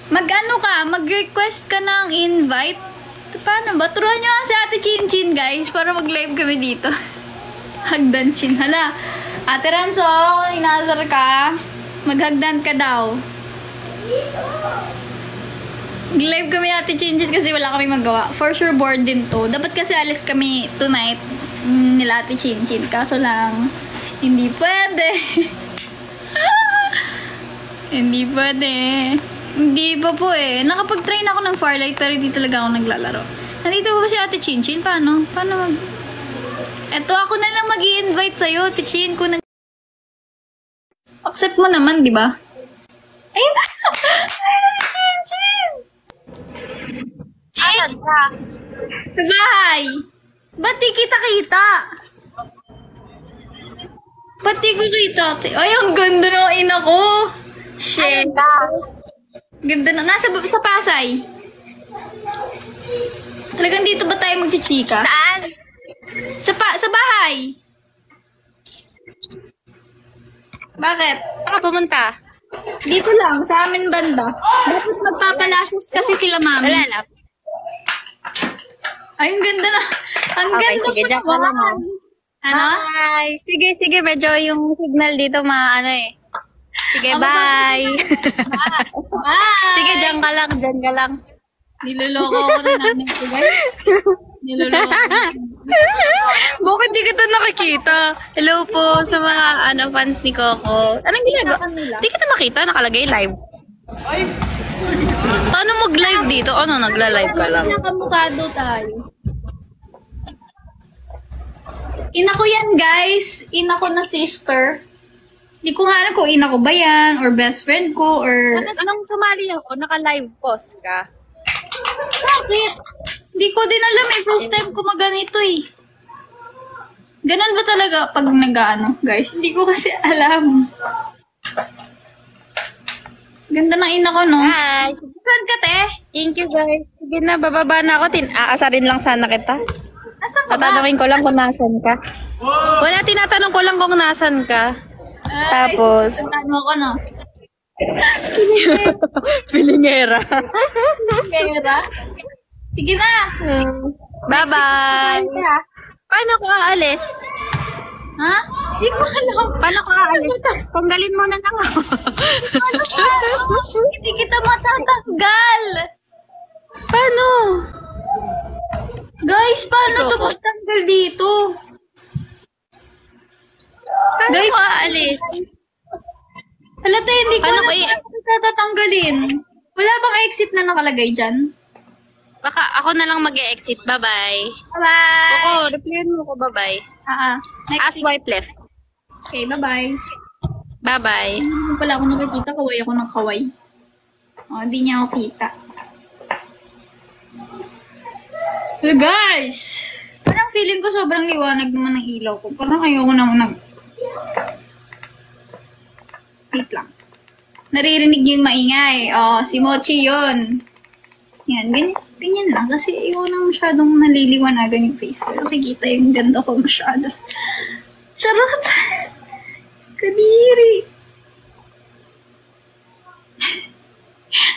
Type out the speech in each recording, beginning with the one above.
Mag-ano ka, mag-request ka ng invite. Paano ba? Turuan nyo nga si Ate Chinchin, guys, para mag-live kami dito. Hagdan Chin. Hala. Ate Ranso, inasar ka. Maghagdan ka daw. Live kami Ate Chinchin kasi wala kami magawa. For sure bored din to. Dapat kasi alis kami tonight nila Ate Chinchin. Kaso lang, hindi pwede. Hindi pwede. Hindi pa po eh. Nakapag-train ako ng Farlight pero hindi talaga ako naglalaro. Nandito ba si Ate Chinchin? Paano? Paano mag... Eto, ako na lang mag-i-invite sa'yo, Ate Chin. Kung accept mo naman, di ba? Ayun na! Ayun na si Chinchin! Chin! Sa bahay! Ba't di kita-kita? Ba't di ko kita? Ay, ang ganda ng ina ko! Shit! Ganda na. Nasa sa Pasay. Talagang dito ba tayo magchichika? Saan? Sa bahay. Bakit? Saan ka pumunta? Dito lang, sa amin banda. Dapat magpapalasos kasi sila mami. Wala lang. Ay, ang ganda na. Ang Okay, ganda sige, pa dyan ka lang, naman. Ano? Bye! Sige, medyo yung signal dito maano eh. Sige, bye! Bye! Sige, dyan ka lang. Niloloko ako ng nanay ko, guys. Niloloko ako. Bakit di kita nakikita? Hello po sa mga fans ni Coco. Anong ginagawa? Di kita makita, nakalagay live. Paano mag-live dito? Ano, nagla-live ka lang? Nakamukado tayo. Ina ko yan, guys. Ina ko na sister. Di ko nga alam kung ina ko ba yan, or best friend ko, or... Anong sumali ako? Naka-live post ka? Bakit? Di ko din alam eh. First time ko maganito eh. Ganon ba talaga pag nag-ano, guys? Hindi ko kasi alam. Ganda ng ina ko, no? Hi! Saan ka, te? Thank you, guys. Sige na, bababa na ako. Aasarin lang sana kita. Nasaan ka ba? Tatanungin ko lang kung nasan ka. Wala, tinatanong ko lang kung nasan ka. Ay, Tapos... Tantan mo ko, no? Pilingera. Kaya ba? Sige na! Bye-bye! Saan ka? Paano ko aalis? Ha? Di ko alam. Paano ko aalis? Tanggalin mo na lang ako. Hindi kita matatanggal! Paano? Guys, paano to magtanggal dito? Paano ko aalis? Halata, hindi ko Paano alam ko paano tatanggalin. Wala bang exit na nakalagay dyan? Baka ako na lang mag-e-exit. Bye-bye. Bye-bye! Coco, replyan mo ko. Bye-bye. Next Swipe left. Okay, bye-bye. Bye-bye. Hindi pala ako nakikita. Kaway ako ng kaway. Oh, hindi niya ako kita. So guys! Parang feeling ko sobrang liwanag naman ng ilaw ko. Parang ayoko na wait lang. Naririnig niyo yung maingay. Oh, si Mochi yun. Yan, ganyan lang. Kasi ayoko na masyadong naliliwanagan yung face ko. Nakikita yung ganda ko masyado. Charot! Kadiri!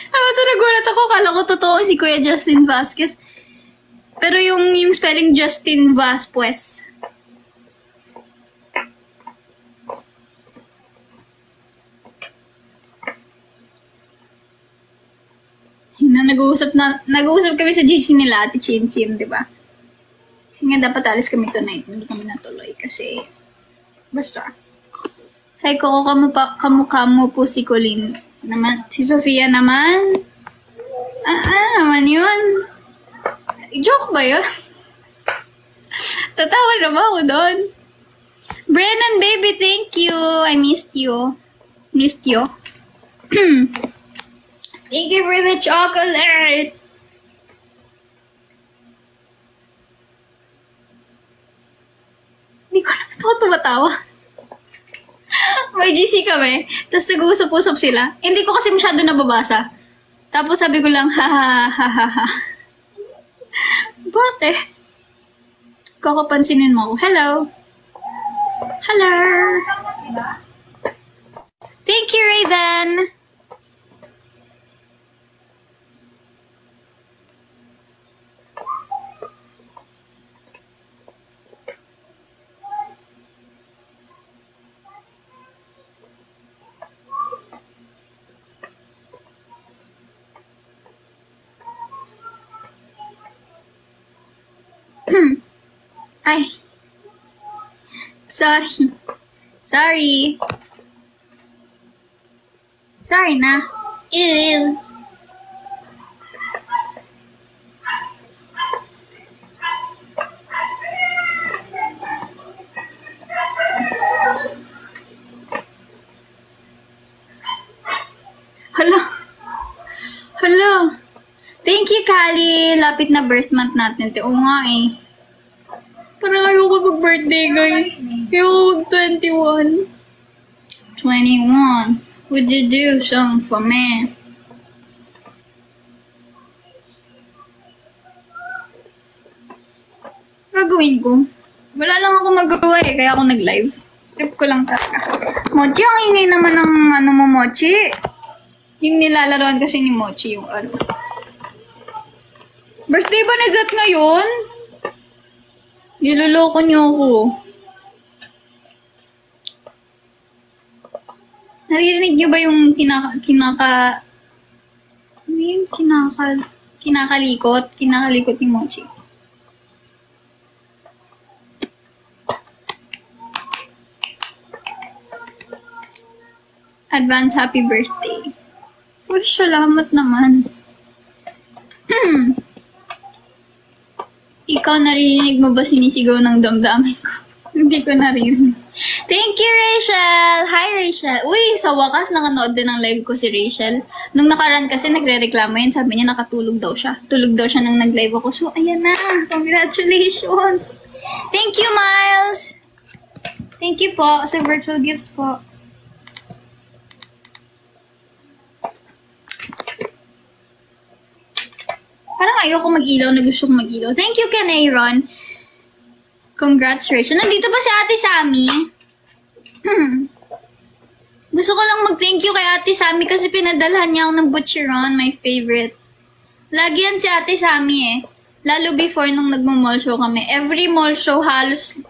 Ito nagulat ako. Kala ko totoo si Kuya Justin Vasquez. Pero yung spelling Justin Vasquez. Nag-uusap kami sa GC nila, Ate Chinchin, di ba? Kasi nga dapat alis kami tonight. Hindi kami natuloy kasi basta. Say ko, kamukha mo po si Colleen. Naman, si Sofia naman. Naman yun? Joke ba yun? Tatawa na ba ako doon? Brennan, baby, thank you. I missed you. Missed you. Thank you for the chocolate. Hindi ko na tumatawa. May GC kami. Tapos nag-uusap-usap sila. Hindi ko kasi masyado nababasa. Tapos sabi ko lang, ha ha ha ha ha. Bakit? Kakapansinin mo ako. Hello. Hello. Thank you, Raven. Ay. Sorry. Sorry. Sorry na. Ew. Hala. Hala. Thank you, Kali. Lapit na birth month natin. Oo nga eh. Parang ayoko mag-birthday, guys. Ayoko 21. 21. Would you do something for me? Gagawin ko. Wala lang ako magawa eh, kaya ako nag-live. Trip ko lang talaga. Mochi, ang ingay naman ng ano mo, Mochi. Yung nilalaroan kasi ni Mochi yung ano. Birthday ba ni Zat ngayon? Niloloko niyo ako. Naririnig niyo ba yung ano yung kinakalikot? Kinakalikot ni Mochi. Advance happy birthday. Uy, salamat naman. Ikaw, naririnig mo ba sinisigaw ng damdamin ko? Hindi ko naririnig. Thank you, Rachel! Hi, Rachel! Uy, sa wakas, nakanood din ng live ko si Rachel. Nung nakaraan kasi, nagre-reklamo yan. Sabi niya, nakatulog daw siya. Tulog daw siya nang nag-live ako. So, ayan na. Congratulations! Thank you, Miles! Thank you po sa virtual gifts po. Parang ayoko mag-ilaw na gusto ko mag-ilaw. Thank you, Kanayron. Congrats, Rachel. Nandito pa si Ate Sammy. Gusto ko lang mag-thank you kay Ate Sammy kasi pinadalhan niya ako ng butcheron, my favorite. Lagi yan si Ate Sammy eh. Lalo before nung nagmo-mall show kami. Every mall show, halos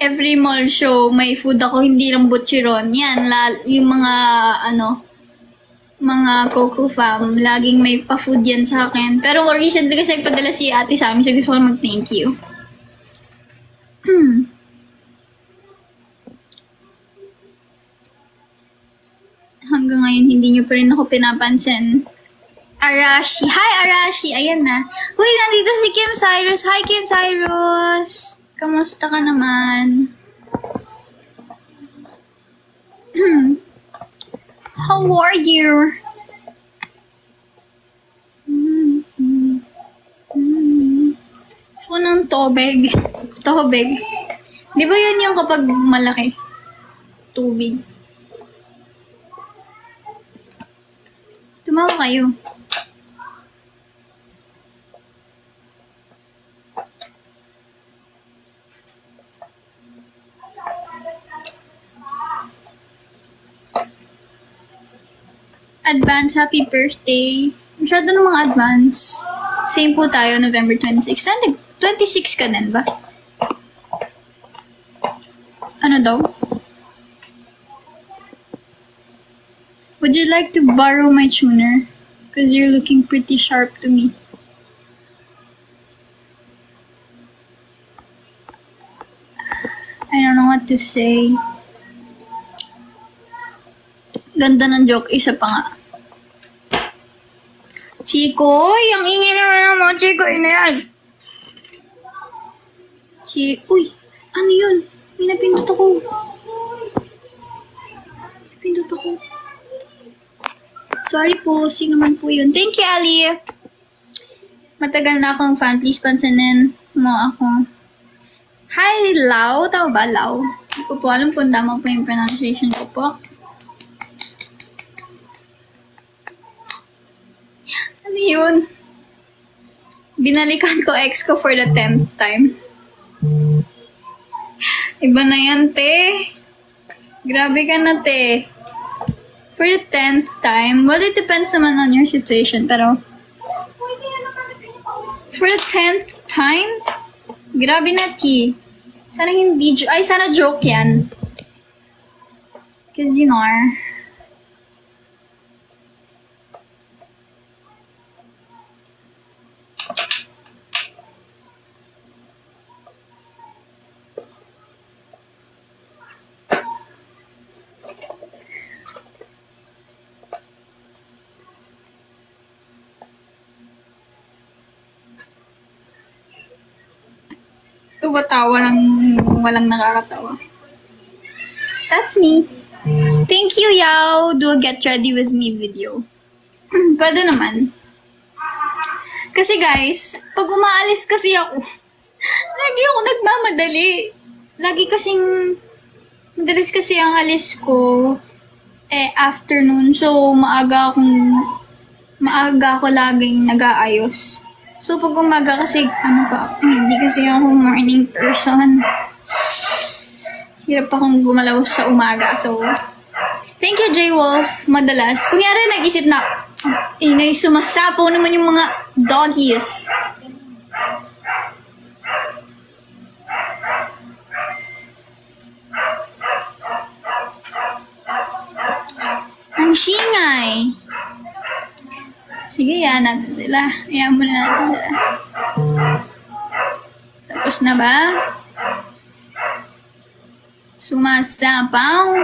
every mall show, may food ako, hindi lang butcheron. Yan, yung mga, mga Coco Fam, laging may pa-food yan sa akin. Pero recently kasi nagpadala si Ate Sammy, so gusto ko mag-thank you. Hanggang ngayon, hindi nyo pa rin ako pinapansin. Arashi. Hi, Arashi. Ayan na. Uy, nandito si Kim Cyrus. Hi, Kim Cyrus. Kamusta ka naman? How are you? Gusto ng tobeg. Tobeg. Di ba yun yung kapag malaki? Tubig. Tumawa kayo. Advance happy birthday. Masyado ng mga advance. Same po tayo, November 26. 26 ka din ba? Ano daw? Would you like to borrow my tuner? Because you're looking pretty sharp to me. I don't know what to say. Ganda ng joke, isa pa nga. Chico, ang ingay naman mo, Chico, ina yan. Uy, ano yun? May napindot ako. Napindot ako. Sorry po, sino man po yun. Thank you, Ali. Matagal na akong fan. Please pansinin mo ako. Hi, Lau. Tama ba, Lau? Hindi ko po alam kung tama po yung pronunciation ko po. Ano yun? Binalikan ko ex ko for the 10th time. Iba na yan, te. Grabe ka na, te. For the 10th time, well, it depends naman on your situation, pero for the 10th time, grabe na, T. Sana hindi, sana joke yan. Cause you know, tumatawa ng walang nakakatawa. That's me. Thank you, Yao. Do a get ready with me video. Pwede naman. Kasi guys, pag umaalis kasi ako, lagi ako nagmamadali. Lagi kasing, madalas kasi ang alis ko, afternoon. So, maaga ako laging nag-aayos. So, pag umaga kasi, hindi kasi ako morning person. Hirap akong gumalaw sa umaga. So, thank you, J. Wolf. Madalas. Kunyari, nag-isip na, ingay, sumasapaw naman yung mga doggies. Ang singay. Sige, yan natin sila. Ayan muna natin sila. Tapos na ba? Sumasapaw.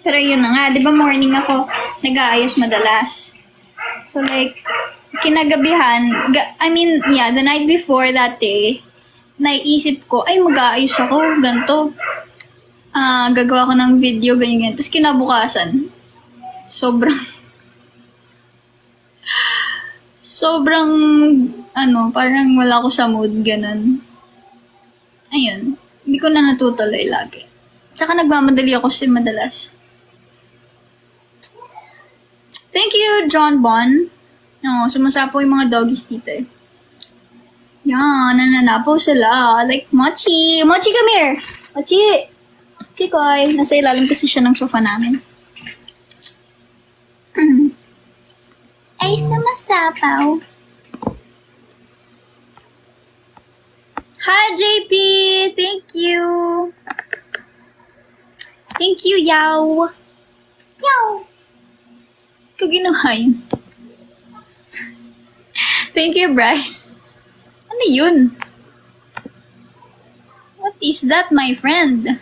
Pero yun na nga, di ba morning ako nag-aayos madalas. So like, kinagabihan, the night before that day, naiisip ko, ay mag-aayos ako, ganito. Gagawa ko ng video, ganyan. Tapos kinabukasan, sobrang, parang wala ko sa mood, ganun. Ayun, hindi ko na natutuloy lagi. Tsaka nagmamadali ako kasi madalas. Thank you, John Bon. Sumasapo yung mga doggies dito eh. Yan, nananapaw sila. Like, Mochi. Mochi, come here. Mochi. Chikoy. Nasa ilalim kasi siya ng sofa namin. Ay, sumasapaw. Hi, JP. Thank you. Thank you, Yao. Yao. Ikaw ginawa yun. Thank you, Bryce. Ano yun? What is that, my friend?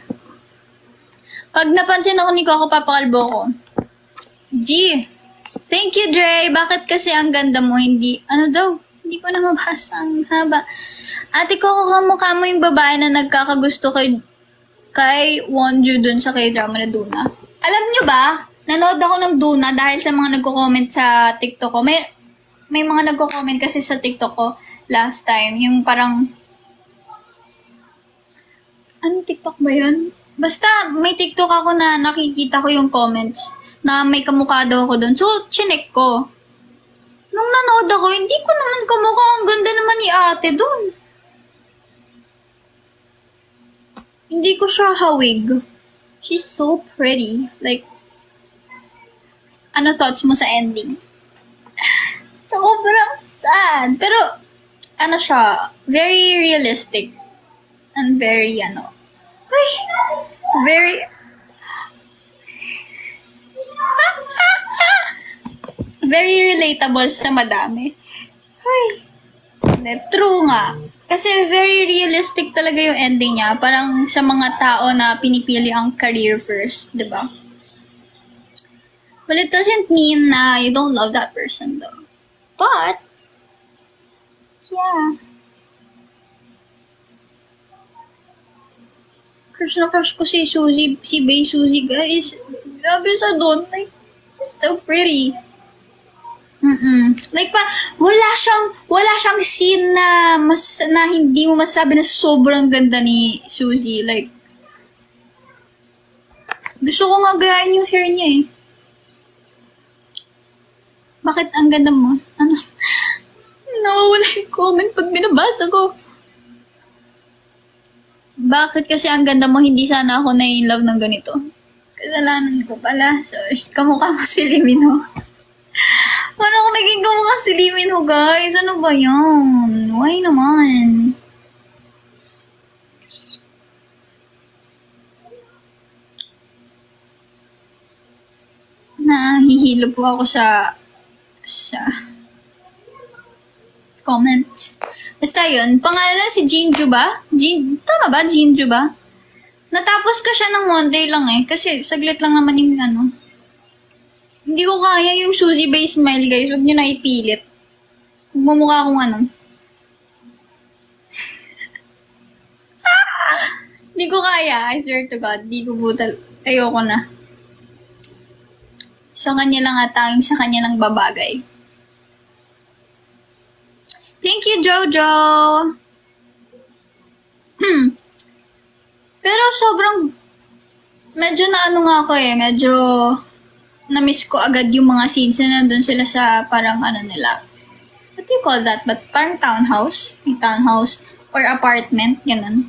Pag napansin ako ni Coco, papakalbo ko. G. Thank you, Dre. Bakit kasi ang ganda mo? Hindi ko na mabasa. Ang haba. Ate Coco, kamukha mo yung babae na nagkakagusto kay Wonju dun sa K-drama na Duna. Alam nyo ba? Nanood ako ng Duna dahil sa mga nagko-comment sa TikTok ko. May mga nagko-comment kasi sa TikTok ko last time. Yung parang... Anong TikTok ba yun? Basta may TikTok ako na nakikita ko yung comments na may kamukha daw ako doon. So, chinek ko. Nung nanood ako, hindi ko naman kamukha. Ang ganda naman ni ate doon. Hindi ko siya hawig. She's so pretty. Like, ano thoughts mo sa ending? Sobrang sad. Pero, siya, very realistic. And very, very, very relatable sa madami. True nga. Kasi very realistic talaga yung ending niya. Parang sa mga tao na pinipili ang career first, di ba? Well, it doesn't mean na you don't love that person though. But, yeah. Crush na crush ko si Bae Suzy, guys. Grabe siya doon. Like, it's so pretty. Like wala siyang scene na hindi mo masasabi na sobrang ganda ni Suzy. Like, gusto ko nga gayahin yung hair niya eh. Bakit ang ganda mo? Nawawala yung comment pag binabasa ko. Bakit kasi ang ganda mo, hindi sana ako na-in-love ng ganito? Kasalanan ko pala. Sorry. Kamukha mo si Limino. Paano ako naging kamukha si Limino, guys? Ano ba yan? Why naman? Nahihilo po ako sa comments. Basta yun, pangalan si Jinju ba? Tama ba? Jinju ba? Natapos ka siya ng one day lang eh. Kasi saglit lang naman yung Hindi ko kaya yung Suzy Bae smile, guys. Huwag nyo na ipilit. Mumukha akong Di ko kaya. I swear to God. Di ko butal. Ayoko na. Sa kanya lang atanging sa kanya lang babagay. Thank you, Jojo! Pero sobrang medyo na ano nga ako medyo na-miss ko agad yung mga scenes na nandun sila sa parang ano nila. What do you call that? But parang townhouse? Yung townhouse or apartment, ganun.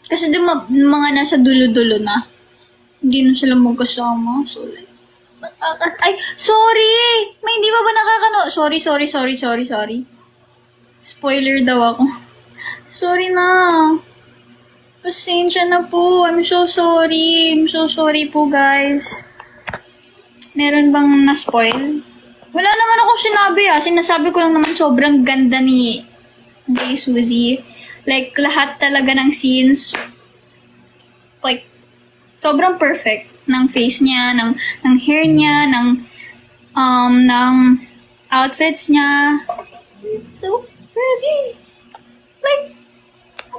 Kasi di mga nasa dulo-dulo na. Hindi na sila magkasama. So, like, ay, sorry! May hindi ba nakakano? Sorry. Spoiler daw ako. Sorry na. Pasensya na po. I'm so sorry. I'm so sorry po, guys. Meron bang na-spoil? Wala naman akong sinabi Sinasabi ko lang naman sobrang ganda ni Suzy. Like, lahat talaga ng scenes, like, sobrang perfect ng face niya, ng hair niya, ng outfits niya. It's so pretty. Like,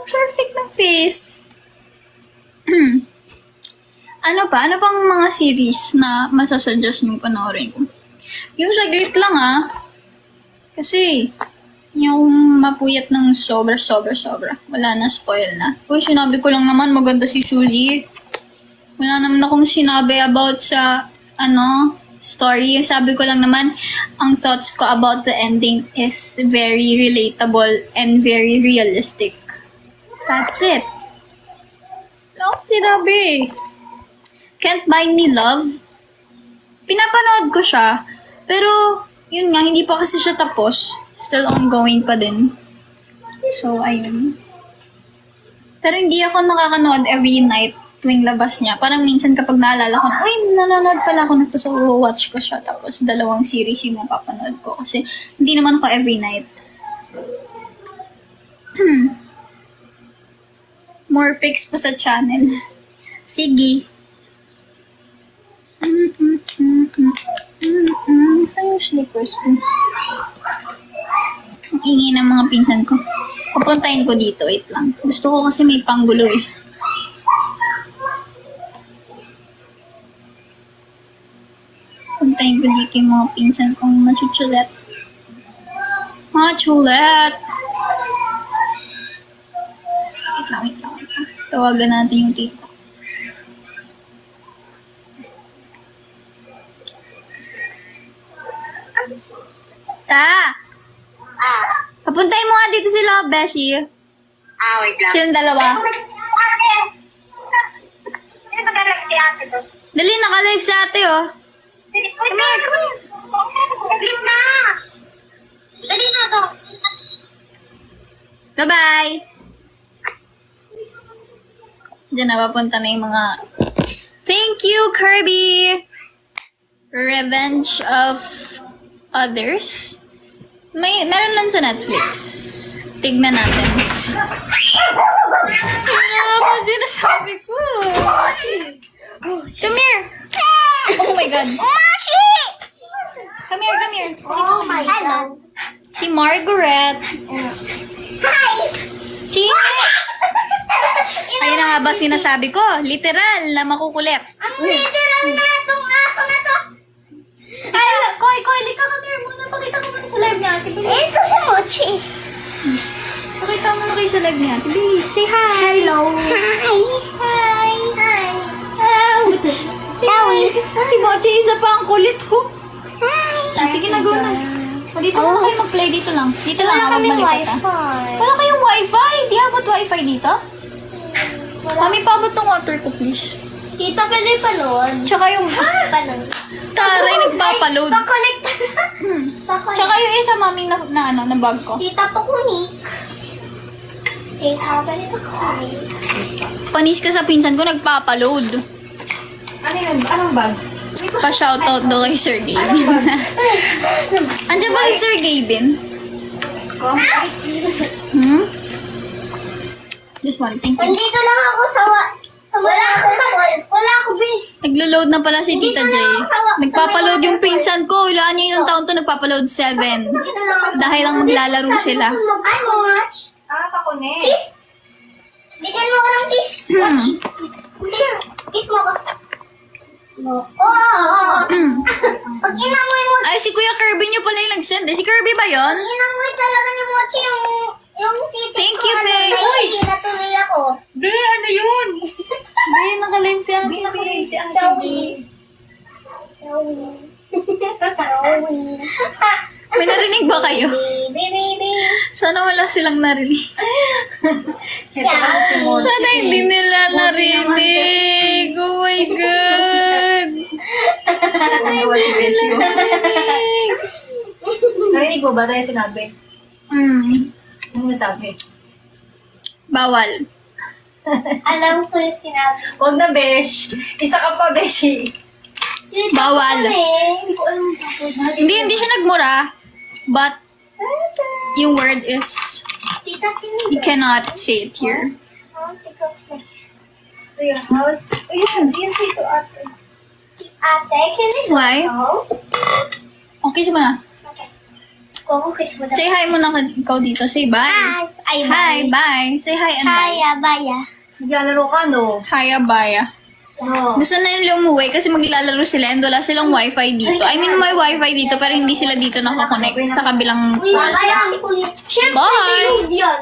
perfect ng face. Ano pang mga series na masasuggest mong panoorin ko? Yung saglit lang Kasi, yung mapuyat ng sobra. Wala na, spoil na. Uy, sinabi ko lang naman maganda si Suzy. Wala naman akong sinabi about sa, story. Sabi ko lang naman, ang thoughts ko about the ending is very relatable and very realistic. That's it. Wala akong sinabi. Can't Buy Me Love. Pinapanood ko siya, pero, yun nga, hindi pa kasi siya tapos. Still ongoing pa din. So, ayun. Pero hindi ako nakakanood every night tuwing labas niya. Parang minsan kapag naalala ko, uy, nanonood pala ako nito, so watch ko siya. Tapos 2 series yung mapapanood ko. Kasi hindi naman ako every night. More pics pa sa channel. Sige. Saan yung slippers ko? Ang ingay ng mga pinsan ko. Pupuntahin ko dito. Wait lang. Gusto ko kasi may panggulo Puntahin ko dito yung mga pinsan kong machuchulet. Machulet! Wait lang. Tawagan natin yung tito. Papuntahin mo nga dito sila, Beshi. Wait lang. Silang dalawa. Dali, naka-live sa ate, Come here. Please na! Dali na to. Bye-bye. Diyan na, papunta na yung mga... Thank you, Kirby! Revenge of Others. Meron lang sa Netflix. Tignan natin. Ano ba sinasabi ko? Come here! Oh my God. Come here. Oh my God. Si Margaret. Hi! Chini! Ayun na nga ba sinasabi ko? Literal na makukulit. Ang literal na itong aso na to. Koy, lika ka here muna. Pakita mo muna sa live niya, ate. Bilis. Ito si Mochi. Pakita mo na kayo sa live niya, ate. Bilis. Say hi. Hello. Hi. Ouch. Si Mochi, isa pa ang kulit ko. Hi. Sige na, go na. O, dito lang kayo mag-play. Dito lang. Dito lang, Wala huwag kaming malipat wifi. Wala kayong wifi? Di abot wifi dito? Mami, paabot ng water ko, please. Tita, pwede panood. Tsaka yung... Panood. Taray, nagpapaload. Pa-connect. Tsaka yung isa, mami, na bag ko. Tita, pakunik. Tita, pwede pakunik. Panis ka sa pinsan ko, nagpapaload. Ano yun? Anong bag? Pa-shoutout daw kay Sir Gavin. Andiyan ba si Sir Gavin? This one, thank you. Nandito lang ako sa wala ako, be. Naglo-load na pala si Tita J. Nagpapaload yung pinsan ko. Ilaan niya yung taon to, nagpapaload 7. Dahil lang maglalaro sila. I watch. Pakunin. Kiss. Bigyan mo ako ng kiss. Kiss mo ako. Oh! Pag inamoy mo, Ay, si Kuya Kirby niyo pala yung nag-send. Si Kirby ba yon? inamoy talaga ni Mochi yung titik Thank ko. you, Faye. Ay, natuloy ako. Be, ano yun? Bay, nakalive si Ate Bay. May narinig ba kayo? Baby. Sana wala silang narinig. Shouty. Sana hindi nila narinig. Oh my God. Sana hindi nila narinig. Narinig mo ba tayo sinabi? Ano sabi? Bawal. Alam ko yung sinabi. Huwag na, Besh. Isa ka pa, Beshi. Bawal. Hindi ko alam bakit. Hindi siya nagmura. But, yung word is, Tita, you cannot say it here. Your house. Ayun, yun dito ate. Ate, can I Why? go? Okay siya ba? Okay. Kung kiss mo daw. Say hi muna ikaw dito. Say bye. Hi. Ay, Hi, bye. Say hi and bye. Hiya, baya. Naglalaro ka, no? Hiya, bye. No. Gusto na nila umuwi kasi maglalaro sila and wala silang wifi dito. I mean, may wifi dito pero hindi sila dito nakakonect sa kabilang Uy, part. baya. Siyempre, Bye. binood yun.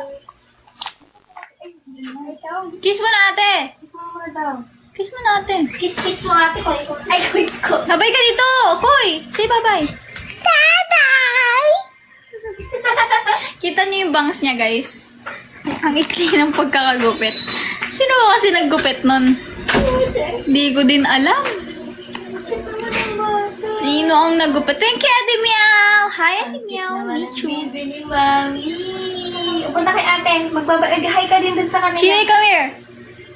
Kiss mo na ate. Kiss mo na ate. Kiss mo ate ko. Ay, ko. Babay ka dito. Koy, say bye-bye. Bye-bye! Kita niyo yung bangs niya, guys. Ang ikli ng pagkakagupit. Sino ba kasi naggupit nun? Di ko din alam. Sino ang naggupit? Thank you, Ate Meow. Hi, Ate Meow. Michu. Baby ni Mami. Punta kay ate. Mag-hi ka din dun sa kanila. Chie, come here.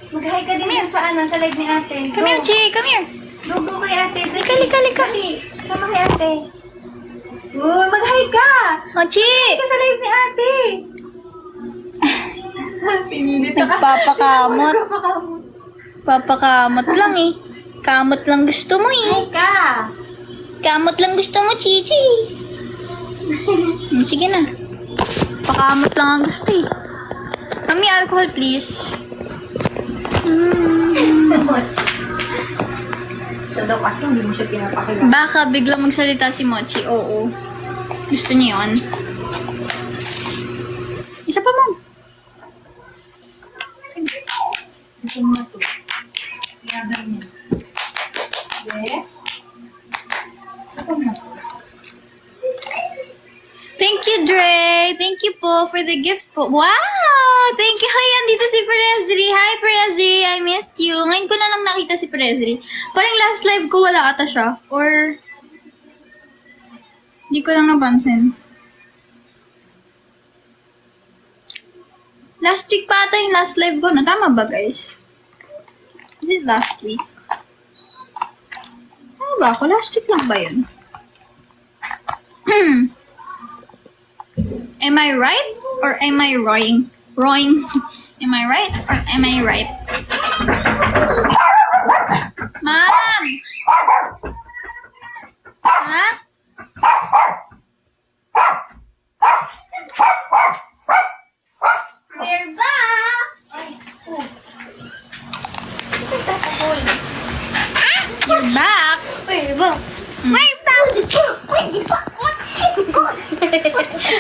Mag-hi ka din dun sa sa live ni ate. Come here, Chie. Come here. Go kay ate. Lika, lika, lika. Sama kay ate. Oh, mag-hi ka. Oh, Chie. Ka sa live ni ate. Pinilit ka. Nagpapakamot. Papakamot. Papakamot lang eh. Kamot lang gusto mo eh. Hi ka. Kamot lang gusto mo, Chichi. Sige na. Pakamot lang ang gusto eh. Mami, alcohol please. Siya daw kasi hindi mo siya pinapakilala. Baka biglang magsalita si Mochi. Oo. Gusto niya yun. Isa pa, Mom. Gusto mo na to. Yagan niya. Yes? Gusto mo na to. Thank you, Dre. Thank you po for the gifts po. Wow! Thank you. Hi, andito si Perezri. Hi, Perezri. I missed you. Ngayon ko na lang nakita si Perezri. Parang last live ko wala ata siya. Or, hindi ko lang napansin. Last week pa ata yung last live ko. Tama ba, guys? Is it last week? Ano ba ako? Last week lang ba yun? Am I right? Or am I wrong? Wrong. Am I right? Or am I right? Mom! Ha? We're back! You're back! We're back! We're back!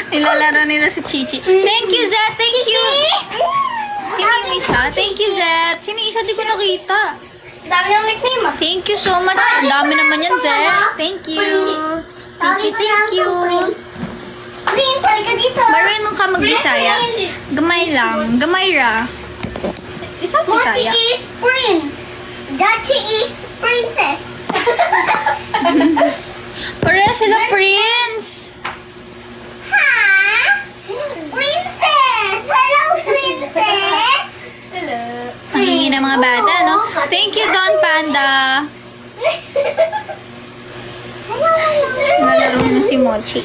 Nilalaro nila si Chichi. Thank you, Zed! Thank you! Sino yung isa? Thank you, Zed! Sino yung isa? Di ko nakita. Dami ng nickname ah. Thank you so much. Ang dami naman yan, Zed. Thank you. Thank you, thank you. Prince, halika dito. Marunong ka mag-Bisaya. Gamay lang. Gamay ra. Isa Mochi Bisaya. is Prince. Dachi is Princess. Pareha sila, Prince. Ha? Princess! Hello, Princess! Hello. Ang hingi ng mga bata, no? Thank you, Don Panda. Nalaro na si Mochi.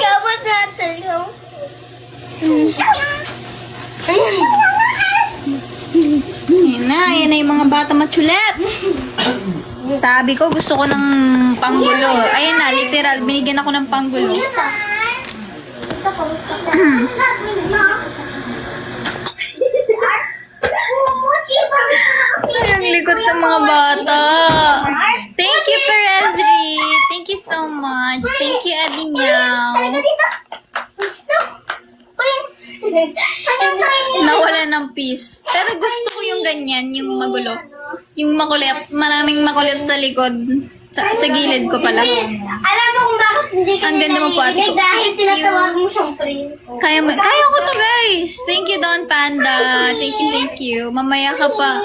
Kawat natin. Yan na yung mga bata matsulat. Sabi ko, gusto ko ng panggulo. Ayun na, literal, binigyan ako ng panggulo. Ang likot ng mga bata. Thank you, Perezri. Thank you so much. Thank you, Adi Meow. Nawala ng peace. Pero gusto ko yung ganyan, yung magulo. Yung makulit, maraming makulit sa likod. Sa gilid ko pala. Alam mo kung bakit hindi ka Ang ganda mo po, ate ko. dahil Thank you. tinatawag mo siyang prince. Kaya ko to, guys. Thank you, Don Panda. Thank you. Mamaya ka pa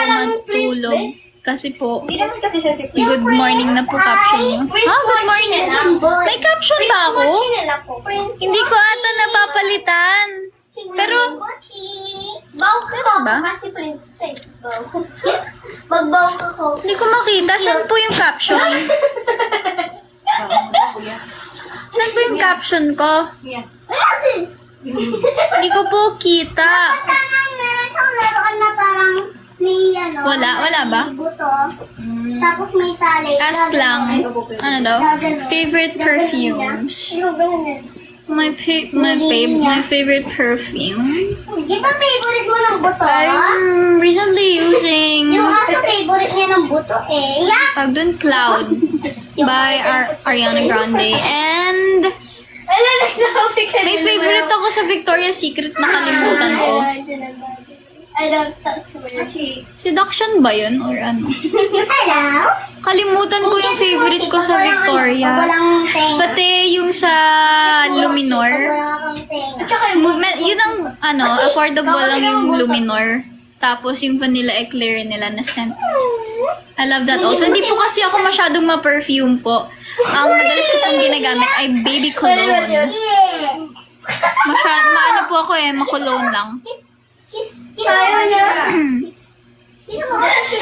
matulog. Kasi po, Hindi naman kasi siya si Prince. good morning na po caption nyo. Good morning. May caption ba ako? Hindi ko ata napapalitan. Pero, Baw ka Meron ba? Kasi princess. Baw. Magbaw ka ko. hindi ko makita. Saan po yung caption? Saan po yung caption ko? Hindi ko po kita. Sana meron siyang laruan na parang may ano. Wala ba? May buto. Tapos may tali. Ask lang. Ano daw? Favorite perfumes. My favorite perfume. Di ba favorite mo ng buto? I'm recently using Yung aso favorite niya ng buto eh. Yeah. tawag dun, Cloud by Ariana Grande. And may favorite ako sa Victoria's Secret na kalimutan ko. I don't swear. Seduction ba yun? Or ano? Hello? Kalimutan ko yung favorite ko sa Victoria. Walang tenga. Pati yung sa Luminor. Walang tenga. Yun ang affordable lang yung Luminor. Tapos yung vanilla eclair nila na scent. I love that also. Hindi po kasi ako masyadong ma-perfume po. Ang madalas ko pong ginagamit ay baby cologne. Maano po ako ma-cologne lang. Ayaw niya.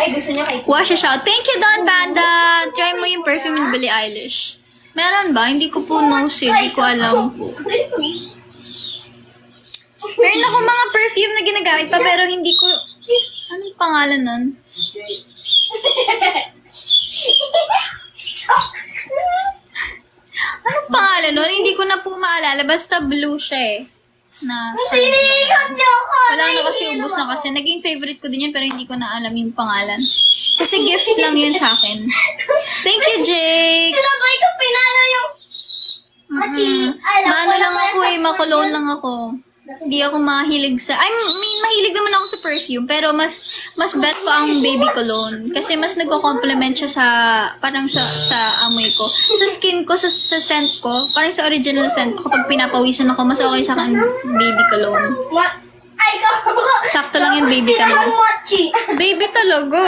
Ay, gusto niya kay Wash shout. Thank you, Don Banda. Try mo yung perfume ni Billie Eilish. Meron ba? Hindi ko po know, hindi ko alam po. Meron ako mga perfume na ginagamit pa pero hindi ko... Anong pangalan nun? Anong pangalan nun? Hindi ko na po maalala. Basta blue siya eh. Na, Sinikot niyo ako. wala na kasi, ubus na kasi. Naging favorite ko din yan pero hindi ko na alam yung pangalan. Kasi gift lang yun sa akin. Thank you, Jake! Sinabay ko pinalo yung... Maano lang ako makulone lang ako. Hindi ako mahilig sa... mahilig naman ako sa perfume, pero mas bet ko ang baby cologne. Kasi mas nagko-complement siya sa... Parang sa amoy ko. Sa skin ko, sa scent ko, parang sa original scent ko, kapag pinapawisan ako, mas okay sa akin baby cologne. Ay, ko. Sakto lang yung baby talaga. Mochi. Baby talaga.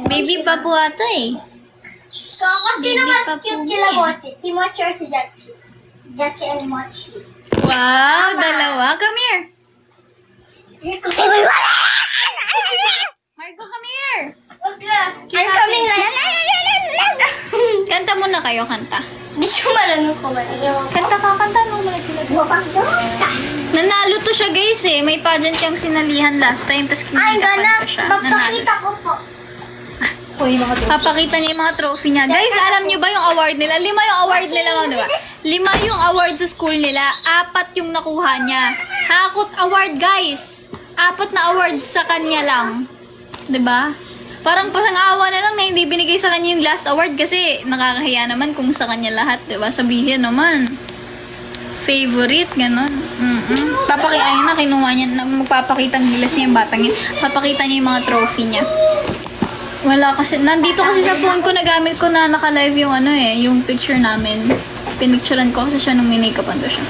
Baby pa po ata eh. So, kasi naman cute kila Mochi. Si Mochi or si Jachi? Jachi and Mochi. Wow, dalawa. Come here. Marco, come here. I'm coming right. Kanta muna kayo, kanta. Di siya marunong kumanta. Kanta mo muna sila. Nanalo to siya, guys eh. May pageant yung sinalihan last time, tapos Ay, kinikapan gana. ko siya. Nanalo. Magpakita ko po. Papakita niya yung mga trophy niya. Guys, alam niyo ba yung award nila? 5 yung award nila, diba? 5 yung award sa school nila. 4 yung nakuha niya. Hakot award, guys. 4 na award sa kanya lang. Diba? Parang pasang-awa na lang na hindi binigay sa kanya yung last award kasi nakakahiya naman kung sa kanya lahat, diba? Sabihin naman. Favorite, ganon. Ayun na, kinuha niya. Magpapakita ang gilas niya yung batang yun. Papakita niya yung mga trophy niya. Wala kasi, nandito kasi sa phone ko, nagamit ko na naka-live yung yung picture namin. Pinicturean ko kasi siya nung minake-upan ko siya.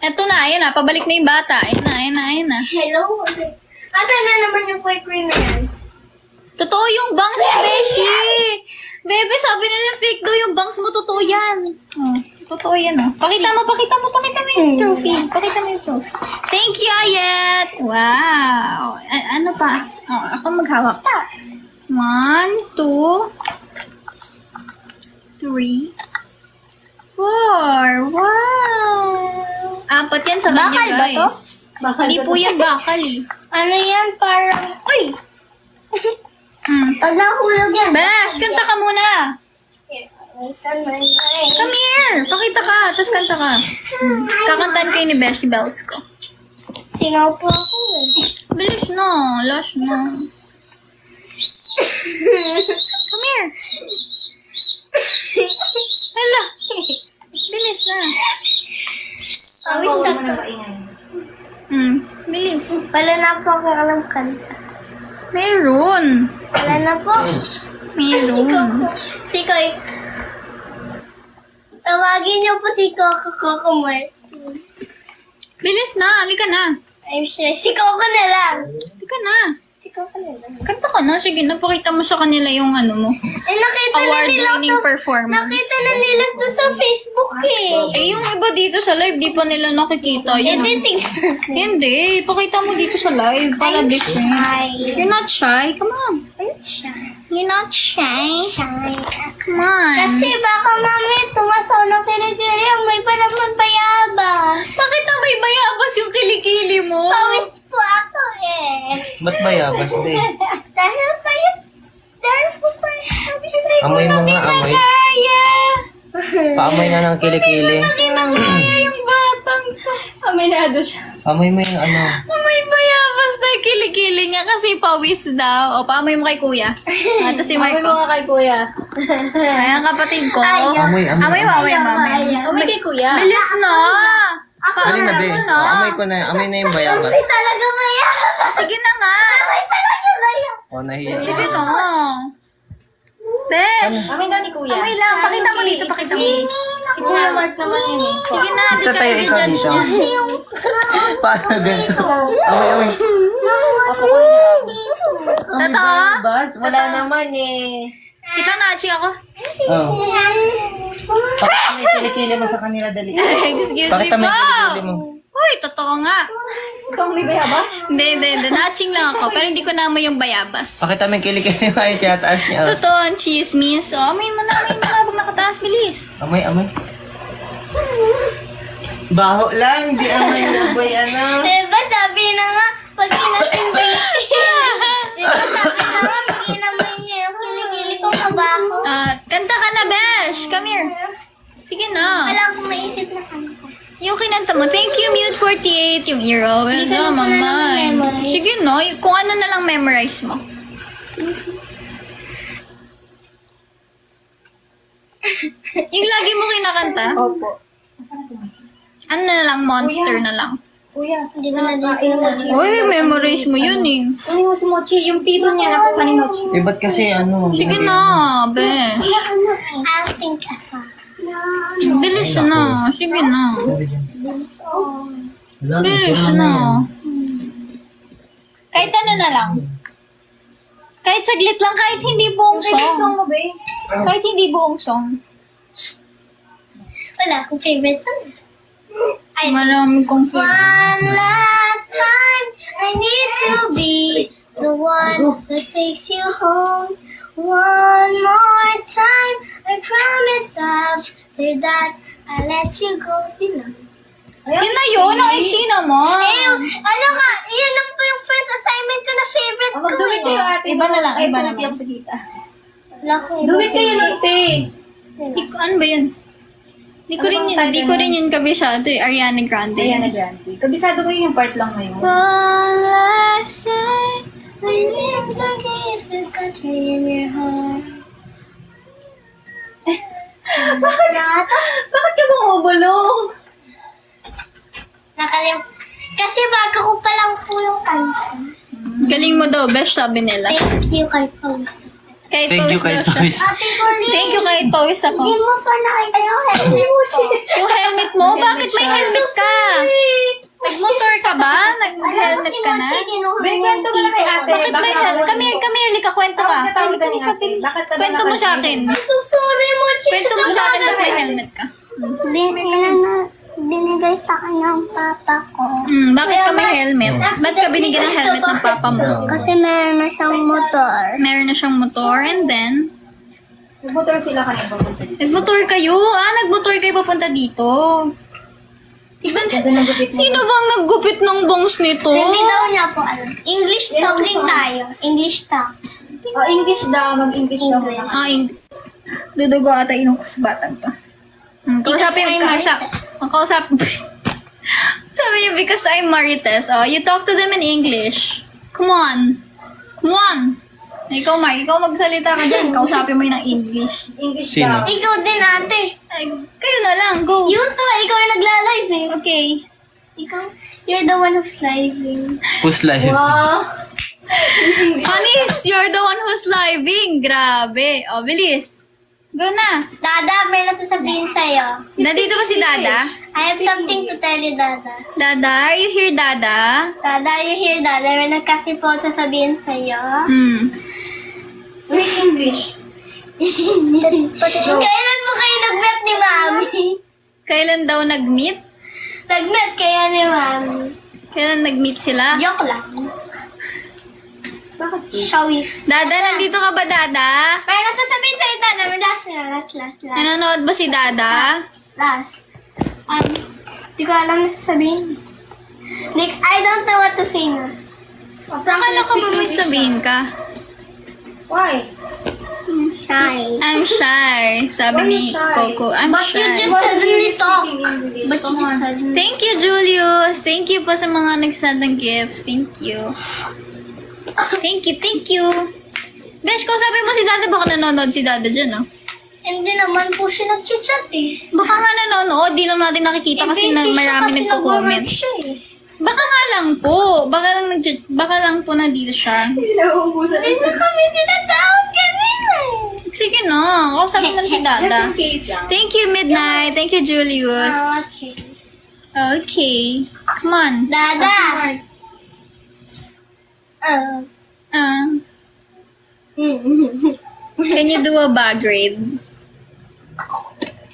Eto na, ayan na, pabalik na yung bata. Ayan na. Hello. Ate na naman yung cream na yan. Totoo yung bangs ni Beshi! Bebe, sabi nila fake daw yung bangs mo, totoo yan. Totoo yan, Pakita mo yung trophy. Pakita mo yung trophy. Thank you, Ayet! Wow! Ano pa? Ako maghawak. 1, 2, 3, 4. Wow! 4 yan sa kanya, Bakal ba to? guys. Hindi po yan bakal eh. Ano yan? Parang, uy! Pag nahulog yan. Besh, kanta ka muna. Minsan man. Come here. Pakita ka, tapos kanta ka. Kakantaan kayo ni Besh Bells ko. Singaw po ako eh. Bilis na. Last na. Come here. Hala. Bilis na. Pawis Huwag mo ako. nang maingay. Bilis. Wala na po ako alam kanta. Meron. Wala na po. Meron. Si Koy. Tawagin niyo po si Coco Mar. Bilis na. Halika na. I'm sure. Si Coco na lang. Halika na. Si Coco na lang. Kanta ka na. Sige, napakita mo sa kanila yung ano mo. Eh, nakita na nila Award-winning sa... performance. Nakita na nila to sa Facebook eh. Eh, yung iba dito sa live, di pa nila nakikita. Eh, Yun di ang- tingnan. Hindi. Pakita mo dito sa live. Para I'm different. shy. You're not shy. Come on. I'm shy. You're not shy. Shy. Come on. Kasi baka mami tumasaw ng kilikili may palaman bayabas. Bakit na may bayabas yung kilikili mo? Pawis po ako eh. Ba't bayabas, be? Dahil po pa pawis na Amoy mo nga, amoy. Kaya. Paamoy nga ng kilikili. Kaya yung batang to. Aminado siya. Amoy mo yung ano. May bayabas na kilikili niya kasi pawis daw. O, paamoy mo kay kuya. Ito si Amoy Marco. mo nga kay kuya. Ayan, kapatid ko. Amoy, amoy. Amoy mo, amoy mo. Amoy kay kuya. Bilis na. Dali na, be. Amoy ko na. Amoy na yung bayabas. May talaga bayabas. Sige na nga. May talaga bayabas. O, nahiya. Sige na. Besh. Amoy daw ni kuya. Amoy lang. Pakita mo dito, pakita mo. Si Kuya Mark naman yun eh. Sige na, di Ito ka tayo, ikaw i-judge dito. niya. Paano ganito? Amoy, amoy. Totoo? Bayabas? Wala naman eh. Ikaw na, chi ako. Oh. Pakita mo yung kilikili mo sa kanila, dali. Excuse me Pakita mo po. yung kilikili mo. Uy, totoo nga. Ikaw may bayabas? Hindi. Natching lang ako. Pero hindi ko naamoy yung bayabas. Pakita mo yung kilikili mo. Ay, tinataas niya. Totoo ang chismis. O, amoy mo na. Pag nakataas, bilis. Amoy, amoy. Baho lang. Di amoy na boy, ano. Diba sabi na nga, pag kinatimbay diba sabi na nga, pag inamoy niya yung kilikili ko mabaho. Kanta ka na, Besh. Come here. Sige na. Wala akong maisip na kanta. Yung kinanta mo, thank you, Mute48, yung Eero. Hindi Well, ko na mamay. memorize. Sige no, kung ano na lang memorize mo. Yung lagi mo kinakanta, Opo. ano na lang, monster na lang. Kuya, Hindi mo na din kain mo Mochi. Uy, memorize mo yun eh. Kunin mo si Mochi. Yung pito niya, nakuha ni Mochi. Eh, ba't kasi ano? Sige na, Besh. I'll think ako. Bilis na. Sige na. Bilis ano na. Kahit ano na lang. Kahit saglit lang, kahit hindi buong Song song. mo, be? Kahit hindi buong song. Wala akong favorite song. Ay, Marami kong favorite. one last time, I need to be the one who takes you home. One more time, I promise after that, I'll let you go. Yun na yun, ang itsina mo. Eh, ano nga, yun lang po yung first assignment ko na favorite ko. Mag-duwit kayo, ate. Iba na lang, Ay, iba pumipiyok naman. sa kita. Wala akong Duwit kayo lang, te. Ano ba yun? Di ko rin yun kabisado eh. Ariana Grande. Ayan na dyan. Kabisado ko yung part lang na yun. One last time, I need to kiss this country in your heart. Bakit ka bumubulong? Kasi bago ko pa lang po yung kanta. Galing mo daw, best sabi nila. Thank you kay Pawis. Kahit Thank you pawis kay daw siya. Toys. Ate ko rin. Thank you kahit pawis ako. Hindi mo pa nakita yung helmet ko. Yung helmet mo? Bakit may helmet ka? Nag-motor ka ba? Nag-helmet ka na? Be, kwento ka na kay ate. Bakit may helmet? Come here, Lika, kwento ka. Tawag ka ni ate. Bakit ka Kwento mo sa akin. So sorry mo, Kwento mo sa akin ba't may helmet ka. Binigay sa akin ng papa ko. Bakit ka may helmet? Ba't ka binigyan ng helmet ng papa mo? Kasi meron na siyang motor. Meron na siyang motor and then, Nagmotor sila kanina papunta dito. nagmotor kayo? Nagmotor kayo papunta dito. Tignan, sino bang naggupit ng bangs nito? Hindi daw niya po alam. English talk din tayo. English talk. Oh, English daw. Mag-English daw. Ay, dudugo ata inong ko sa batang to. Kausapin, kausapin. Sabi niya, because I'm Marites. Oh, you talk to them in English. Come on. Come on. Ikaw, Mike, ikaw magsalita ka dyan. Kausapin mo yun ng English. English Sino? daw. Ikaw din ate. Ay, kayo na lang, go. Yun to, ikaw yung nagla-live eh. Okay. Ikaw, you're the one who's living. Who's live? Wow. Anis, you're the one who's living. Grabe. O, bilis. Go na. Dada, may nasasabihin sa'yo. Nandito ba si Dada? I have something to tell you, Dada. Dada, are you here, Dada? Dada, are you here, Dada? May nagkasi po sasabihin sa'yo. Speak English. Kailan po kayo nag-met ni Mami? Kailan daw nag-meet? Nag-met kaya ni Mami. Kailan nag-meet sila? Joke lang. Bakit? Showis. Dada, nandito ka ba, Dada? May nasasabihin sa'yo, Dada. May last na, last. Nanonood ba si Dada? Last. Di ko alam na sasabihin. Nick, I don't know what to say na. Akala ko ba may sabihin ka? Why? Shy. I'm shy. Sabi Why ni you shy? Coco, I'm But you shy. just suddenly talk. English. But you just suddenly Thank you, Julius. Thank you po sa mga nagsend ng gifts. Thank you. Thank you. Besh, kausapin mo si Dada. Baka nanonood si Dada dyan, oh. Hindi naman po siya nag-chat eh. Baka nga nanonood. Di lang natin nakikita kasi marami nagko-comment. Siya eh. Baka nga lang po. Baka lang po nandito siya. Hindi na uubusan. Hindi na kami tinatawag kanina eh. Sige no. Kausapin mo na si Just Dada. in case lang. Thank you, Midnight. Thank you, Julius. Okay. Okay. Come on. Dada. Can you do a bag raid?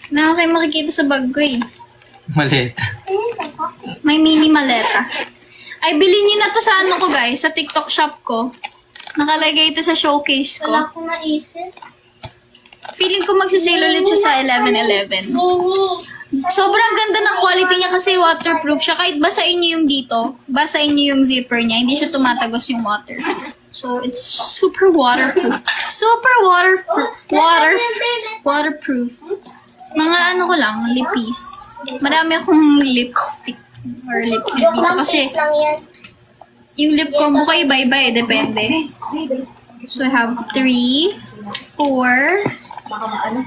Na kayo makikita sa bag ko eh. Maliit. May mini maleta. Ay, bilhin niyo na to sa ano ko guys, sa TikTok shop ko. Nakalagay ito sa showcase ko. Wala akong naisip. Feeling ko magsisale ulit siya sa 11/11. Mini. Sobrang ganda ng quality niya kasi waterproof siya. Kahit basain niyo yung dito, basain niyo yung zipper niya, hindi siya tumatagos yung water. So, it's super waterproof. Super waterproof. Mga ano ko lang, lippies. Marami akong lipstick or lip tint dito kasi Lang yan. yung lip combo ko iba-iba eh, depende. So, I have 3, 4, Baka maano.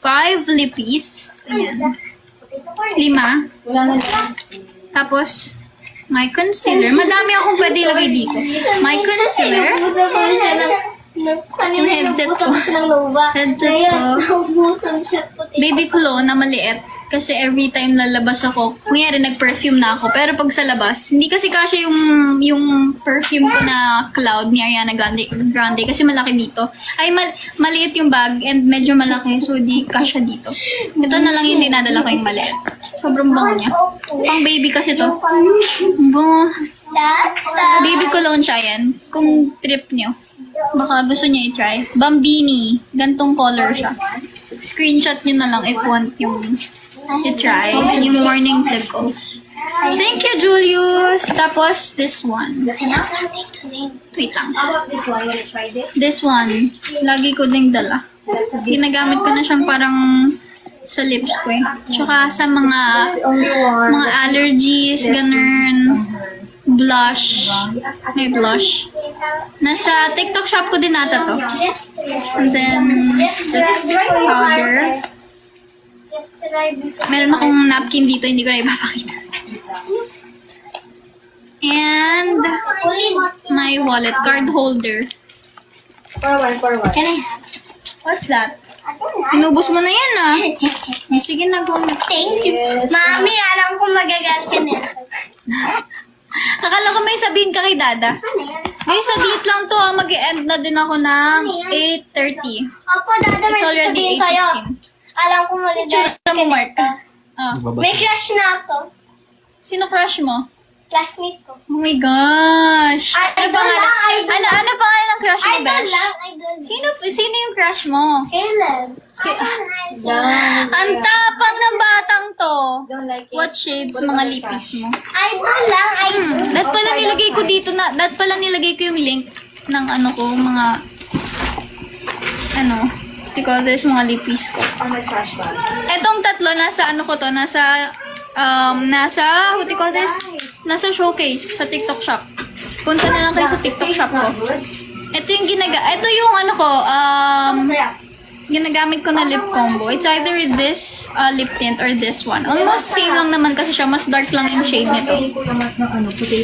5 lippies. Ayan. 5. Wala na lang. Tapos, my concealer. Madami akong pwede ilagay dito. My concealer. Yung headset ko. Headset ko. Baby cologne na maliit. Kasi every time lalabas ako, kunyari nag-perfume na ako. Pero pag sa labas, hindi kasi kasya yung perfume ko na Cloud ni Ariana Grande kasi malaki dito. Ay, maliit yung bag and medyo malaki. So, di kasya dito. Ito na lang yung dinadala ko yung maliit. Sobrang bango niya. Pang baby kasi to. Bango. Baby cologne siya yan. Kung trip nyo. Baka gusto niya i-try. Bambini. Gantong color siya. Screenshot nyo na lang if want yung i-try. Yung morning clip ko. Thank you, Julius. Tapos, this one. Wait lang. How about this one? You wanna try this? This one. Lagi ko ding dala. Ginagamit ko na siyang parang sa lips ko eh. Tsaka sa mga allergies, ganun. Blush. May blush. Nasa TikTok shop ko din ata to. And then, just powder. Meron akong napkin dito, hindi ko na ipapakita. And my wallet, card holder. For one. What's that? Inubos mo na yan ah. Sige na, go. Thank you. Mami, alam ko magagalit ka na. Akala ko may sabihin ka kay Dada. Guys, saglit lang to ah. Mag-e-end na din ako ng 8:30. Opo, Dada, may It's already sasabihin sa'yo. 8:15. Alam ko magagalit Tsura mo, Mark. Ah. May crush na ako. Sino crush mo? Classmate ko. Oh my gosh. Idol lang, idol Ano pangalan ng crush mo, Idol Besh? lang, idol. Sino yung crush mo? Caleb. Ang tapang ng batang to. Don't like it. What shades mga lipis mo? Idol lang, idol. Dat pala nilagay ko dito na, dat pala nilagay ko yung link ng ano ko, mga this mga lipis ko. Oh, my crush bag. Etong tatlo, nasa ano ko to, nasa what do you call this? Nasa showcase sa TikTok shop. Punta na lang kayo sa TikTok shop ko. Ito yung ginagamit ko na lip combo. It's either this lip tint or this one. Almost same lang naman kasi siya. Mas dark lang yung shade nito.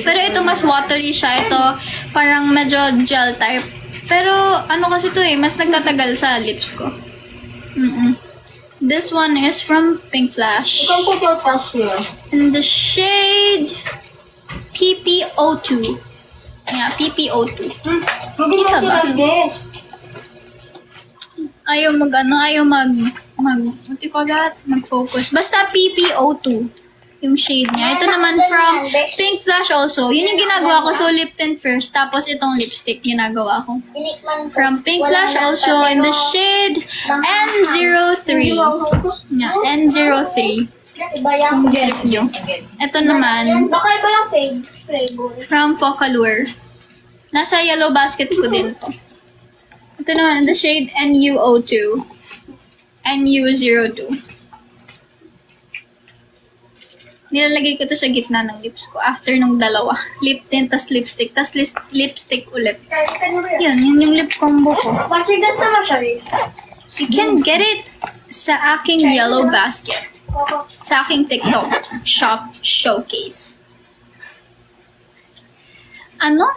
Pero ito mas watery siya. Ito parang medyo gel type. Pero ano kasi ito mas nagtatagal sa lips ko. This one is from Pink Flash. You can put your crush here. In the shade PPO2. Yeah, PPO2. Kita ba? Ayaw what do you call that? Mag-focus. Basta PPO2 yung shade niya. Ito naman from Pink Flash also. Yun yung ginagawa ko. So, lip tint first. Tapos, itong lipstick ginagawa ko. Tinikman ko. From Pink Flash also in the shade N03. Yeah, N03. Iba yung Kung get nyo. Ito naman, Baka iba yung flavor. from Focallure. Nasa yellow basket ko din to. Ito naman, the shade NU02. NU02. Nilalagay ko to sa gitna ng lips ko after nung dalawa. Lip tint, tas lipstick, tas lipstick ulit. Yun yung lip combo ko. Pasigat naman siya rin. You can get it sa aking yellow basket. Sa aking TikTok shop showcase. Ano?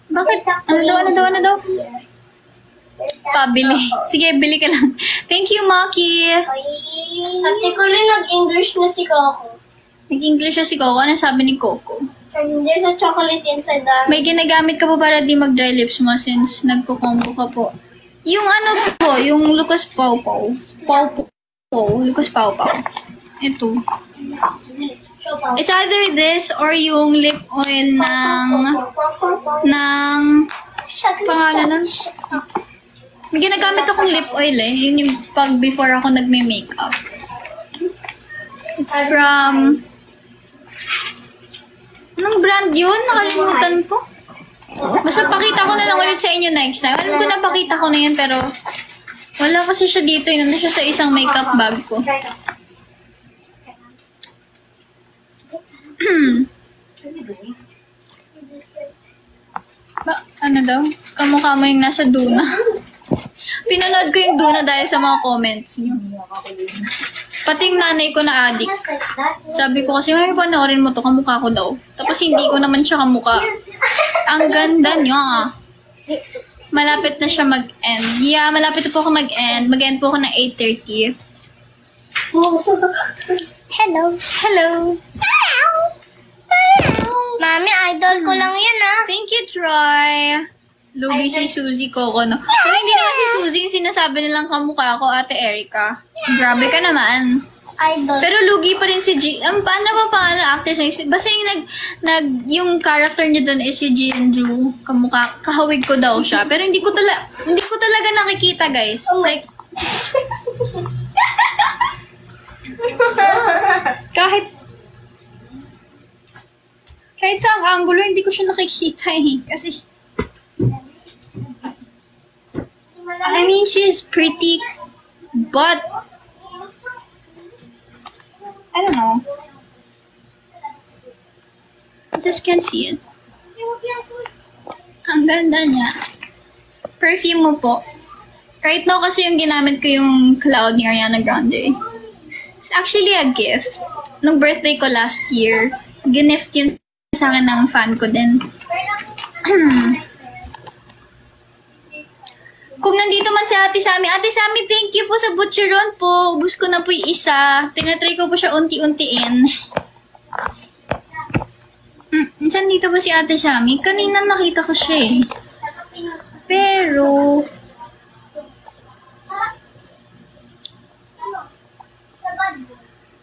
Bakit? Ano daw? Pabili. Sige, bili ka lang. Thank you, Maki. Ate ko rin nag-English na si Coco. Nag-English siya si Coco. Ano sabi ni Coco? And there's a chocolate inside the... May ginagamit ka po para di mag-dry lips mo since nagko-combo ka po. Yung ano po, yung Lucas Pau Pau. Lucas Pau Pau. Ito. It's either this or yung lip oil ng pangalan nun. May ginagamit akong lip oil Yun yung pag before ako nagme-makeup. It's from... Anong brand yun? Nakalimutan ko. Basta pakita ko na lang ulit sa inyo next time. Alam ko napakita ko na yun pero wala kasi siya dito. Yun na siya sa isang makeup bag ko. Ano daw? Kamukha mo yung nasa Duna. Pinanood ko yung Duna dahil sa mga comments niyo. Pati yung nanay ko na addict. Sabi ko kasi, may panoorin mo to, kamukha ko daw. Tapos hindi ko naman siya kamukha. Ang ganda niya. Malapit na siya mag-end. Yeah, malapit na po ako mag-end. Mag-end po ako ng 8:30. Hello. Mami, idol ko lang yan Thank you, Troy. Lugi si Suzy Coco, no? Pero hindi naman si Suzy yung sinasabi nilang kamukha ko, Ate Erica. Grabe ka naman. Idol. Pero lugi pa rin si G. Paano ba paano actress niya? Basta yung yung character niya doon is si Jinju. Kamukha, kahawig ko daw siya. Pero hindi ko talaga nakikita, guys. Like, kahit sa ang angulo, hindi ko siya nakikita Kasi, I mean, she's pretty, but, I don't know. I just can't see it. Ang ganda niya. Perfume mo po. Right now kasi yung ginamit ko yung Cloud ni Ariana Grande. It's actually a gift. Nung birthday ko last year, gift yun sa akin ng fan ko din. Kung nandito man si Ate Sammy, thank you po sa butcheron po. Ubus ko na po yung isa. Tinatry ko po siya unti-untiin. Saan dito po si Ate Sammy? Kanina nakita ko siya Pero...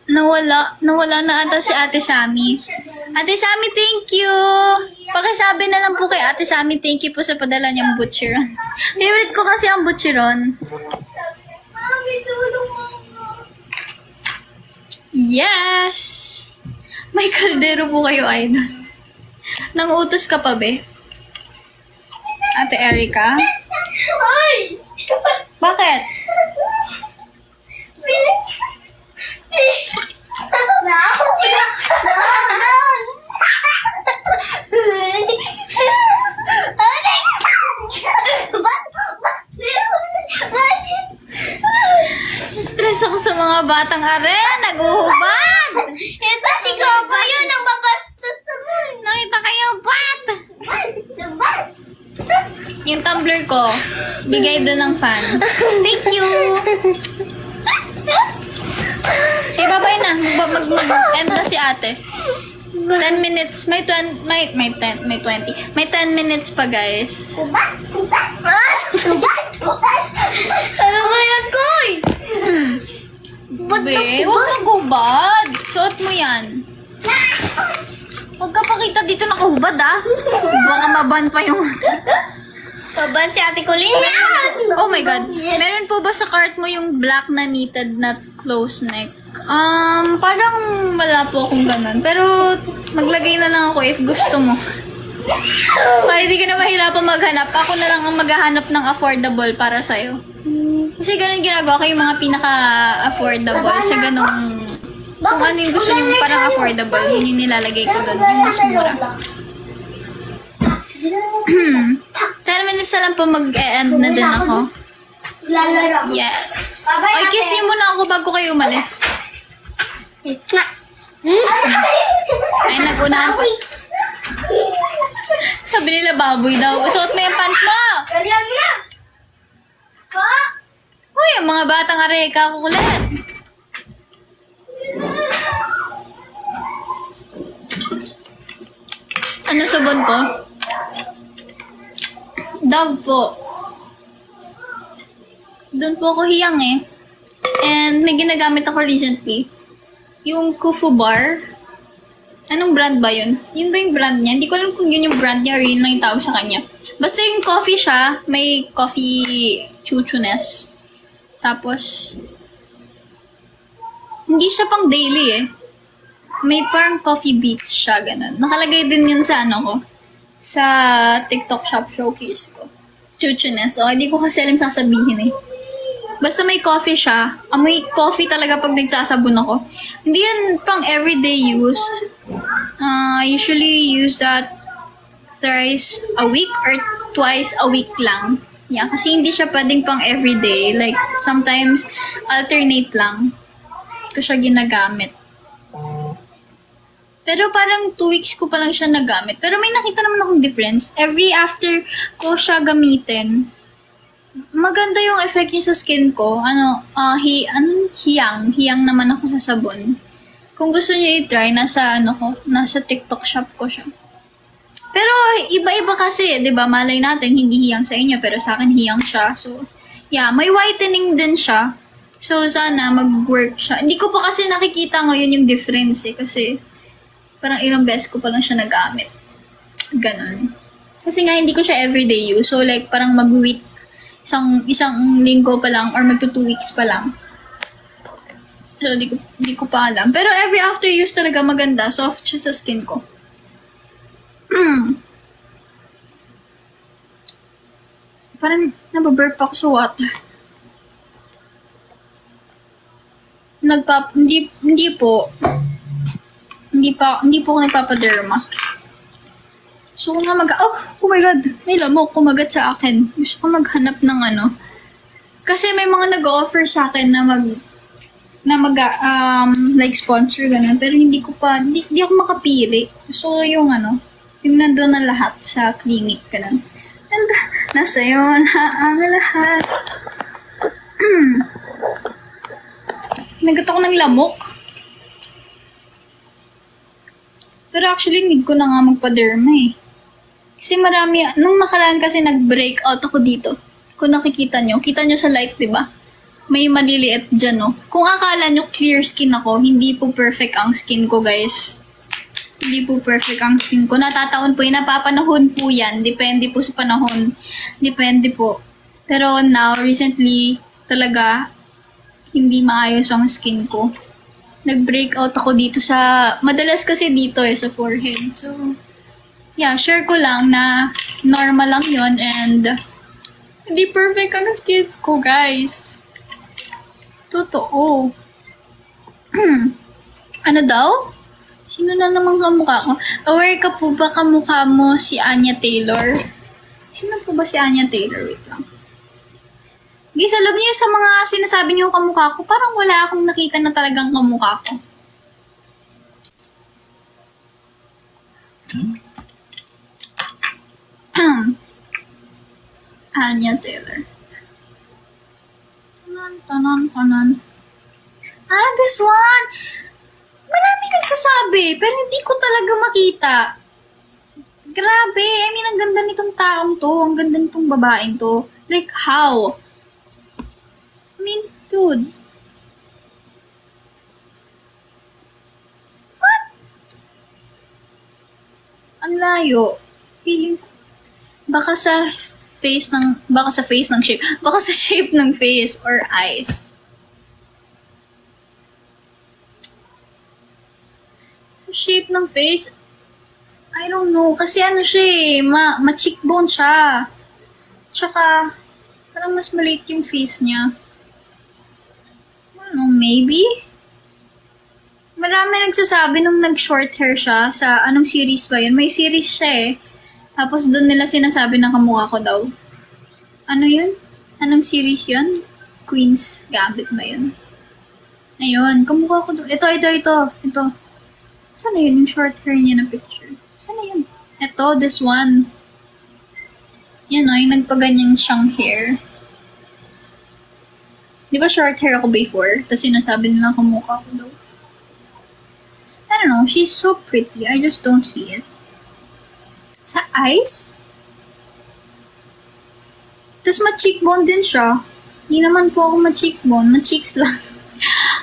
Nawala na ata si Ate Sammy. Ate Sammy, thank you! Pakisabi na lang po kay Ate Sammy, thank you po sa padala niyang butcheron. Favorite ko kasi ang butcheron. Mami, tulong mo. Yes! May kaldero po kayo, idol. Nangutos ka pa, be? Ate Erica? Ay! Bakit? Stress ako sa mga batang are. Naguhubad! Ito si Coco yun ang babastos naman. Nakita kayo, bat! Diba? Yung tumbler ko, bigay doon ng fan. Thank you! Sige, babay na. Mag-end na si ate. 10 minutes. May 10 minutes pa, guys. Ano ba yan, Koy? Be, huwag magubad. Suot mo yan. Huwag ka pakita dito nakahubad, ah. Baka maban pa yung... Kaban si Ate Colleen. Oh my God. Meron po ba sa cart mo yung black na knitted na close neck? Parang wala po akong ganun. Pero maglagay na lang ako if gusto mo. Para hindi ka na mahirapan maghanap. Ako na lang ang maghahanap ng affordable para sa'yo. Kasi ganun ginagawa ko yung mga pinaka-affordable. Sa ganung... Kung ano yung gusto nyo parang affordable, yun yung nilalagay ko doon. Yung mas mura. 10 minutes na lang po mag-end na din ako. Lalaro. Yes. Ay, kiss niyo muna ako bago kayo umalis. Ay, nag-unahan po. Sabi nila baboy daw. Suot mo yung pants mo! Dalihan mo na. Ha? Uy, yung mga batang areka kukulit. Ano sabon ko? Dove po. Doon po ako hiyang eh. And may ginagamit ako recently. Yung Kufu Bar. Anong brand ba yun? Yun ba yung brand niya? Hindi ko alam kung yun yung brand niya or yun lang yung tawag sa kanya. Basta yung coffee siya, may coffee chuchunes. Tapos, hindi siya pang daily eh. May parang coffee beats siya, ganun. Nakalagay din yun sa ano ko. Sa TikTok shop showcase ko. Chuchunes. O, hindi ko kasi alam sasabihin eh. Basta may coffee siya. Amoy coffee talaga pag nagsasabon ako. Hindi yan pang everyday use. Usually use that thrice a week or twice a week lang. Yeah, kasi hindi siya pwedeng pang everyday. Like, sometimes alternate lang ko siya ginagamit. Pero parang 2 weeks ko pa lang siya nagamit. Pero may nakita naman akong difference. Every after ko siya gamitin, maganda yung effect niya sa skin ko. Hiyang naman ako sa sabon. Kung gusto niyo i-try, nasa TikTok shop ko siya. Pero iba-iba kasi, 'di ba? Malay natin hindi hiyang sa inyo, pero sa akin hiyang siya. So, yeah, may whitening din siya. So, sana mag-work siya. Hindi ko pa kasi nakikita ngayon yung difference eh, kasi parang ilang beses ko pa lang siya nagamit. Ganon. Kasi nga hindi ko siya everyday use. So, like, parang mag-week, isang linggo pa lang or magto 2 weeks pa lang. So, di ko pa alam. Pero every after use talaga maganda. Soft siya sa skin ko. Parang nababurp ako sa water. Hindi po ako nagpapaderma. So, kung nga oh my God, may lamok kumagat sa akin. Gusto ko maghanap ng ano. Kasi may mga nag-offer sa akin na like sponsor, ganun. Pero hindi ako makapili. So, yung nandun na lahat sa clinic, ganun. And, nasa yun ang lahat. Nagat ako ng lamok. Pero actually, need ko na nga magpa-derma eh. Kasi marami, nung nakaraan kasi nag-break out ako dito. Kung nakikita nyo, kita nyo sa light, diba? may maliliit dyan, no? Kung akala nyo clear skin ako, hindi po perfect ang skin ko, guys. Hindi po perfect ang skin ko. Natataon po yun. Napapanahon po yan. Depende po sa panahon. Depende po. Pero now, recently, talaga, hindi maayos ang skin ko. Nag-breakout ako dito sa... Madalas kasi dito sa forehead. So, yeah, share ko lang na normal lang yon and hindi perfect ang skin ko, guys. Totoo. Ano daw? Sino na namang kamukha ko? Aware ka po ba kamukha mo si Anya Taylor? Sino po ba si Anya Taylor? Wait lang. Guys, alam niyo sa mga sinasabi niyo kamukha ko, parang wala akong nakita na talagang kamukha ko. Anya Taylor. Tanan. Ah, this one! Marami nagsasabi, pero hindi ko talaga makita. Grabe, I mean, ang ganda nitong taong to, ang ganda nitong babaeng to. Like, how? I mean, dude. What? Ang layo. Feeling ko, baka sa face ng shape. Baka sa shape ng face or eyes. Sa shape ng face, I don't know. Kasi ano siya eh, ma-cheekbone siya. Tsaka, parang mas maliit yung face niya. I don't know, maybe? Marami nagsasabi nung nag-short hair siya sa anong series ba yun? May series siya eh. Tapos doon nila sinasabi na kamukha ko daw. Ano yun? Anong series yun? Queen's Gambit ba yun? Ayun, kamukha ko doon. Ito. Saan na yun yung short hair niya na picture? Saan na yun? Ito, this one. Yan o, yung nagpaganyang siyang hair. Di ba short hair ako before? Tapos sinasabi nila kamukha ko daw. I don't know, she's so pretty. I just don't see it. Sa eyes? Tapos ma-cheekbone din siya. Hindi naman po ako ma-cheekbone. Ma-cheeks lang.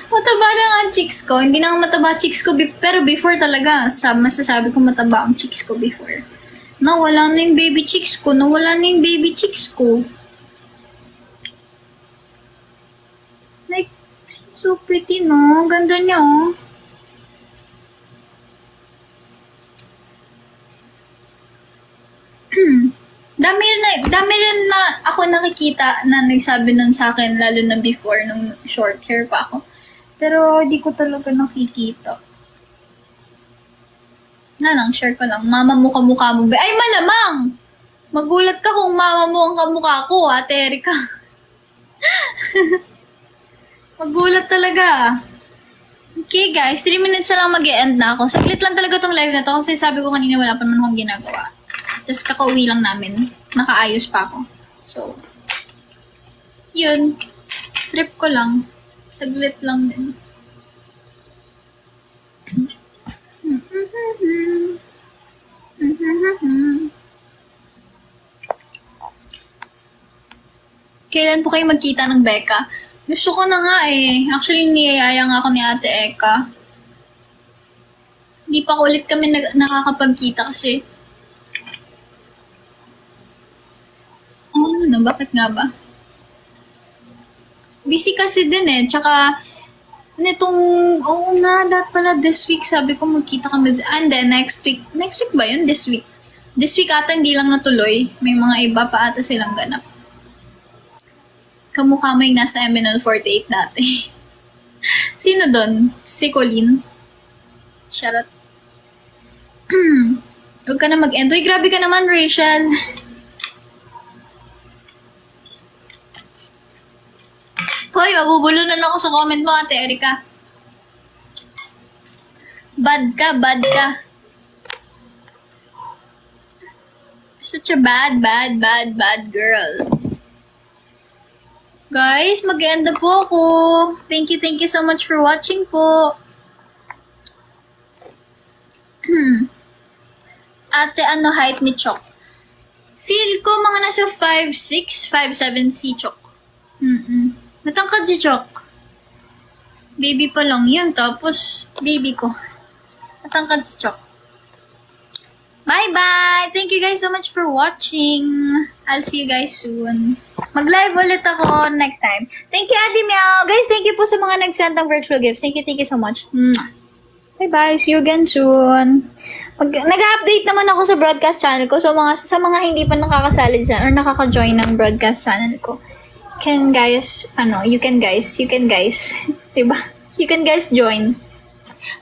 Mataba lang ang cheeks ko. Hindi na mataba cheeks ko. Pero before talaga, masasabi ko mataba ang cheeks ko before. Nawala na yung baby cheeks ko. Like, so pretty, no? Ganda niya, oh. Dami rin na ako nakikita na nagsabi nun sa akin, lalo na before, nung short hair pa ako. Pero di ko talaga nakikita. Share ko lang. Mama mo kamukha mo ba? Ay, malamang! Magulat ka kung mama mo ang kamukha ko, Ate Erika. Magulat talaga. Okay guys, 3 minutes na lang mag-e-end na ako. Saglit lang talaga tong live na to kasi sabi ko kanina wala pa naman akong ginagawa. Tapos kakauwi lang namin. Nakaayos pa ako. So, yun. Trip ko lang. Saglit lang din. Kailan po kayo magkita ng Becca? Gusto ko na nga eh. Actually, niyayaya nga ako ni Ate Eka. Hindi pa ulit kami nakakapagkita kasi bakit nga ba? Busy kasi din eh. Tsaka, oo nga, pala this week, sabi ko magkita kami. And then, next week ba yun? This week ata hindi lang natuloy. May mga iba pa ata silang ganap. Kamukha mo yung nasa MNL48 dati. Sino doon? Si Colleen. Charot. Huwag ka na mag-end. Uy, grabe ka naman, Rachel. Hoy, mabubulunan ako sa comment mo, Ate Erika. Bad ka. Such a bad girl. Guys, mag-end na po ako. Thank you so much for watching po. Ate, ano height ni Chok? Feel ko mga nasa 5'6", 5'7" si Chok. Matangkad si Chok. Baby pa lang yan, tapos baby ko. Matangkad si Chok. Bye-bye! Thank you guys so much for watching. I'll see you guys soon. Mag-live ulit ako next time. Thank you, Ate Meow. Guys, thank you po sa mga nag-send ng virtual gifts. Thank you so much. Bye-bye. See you again soon. Nag-update naman ako sa broadcast channel ko. So, sa mga hindi pa nakakasali dyan or nakaka-join ng broadcast channel ko, you can guys. Diba? You can guys join.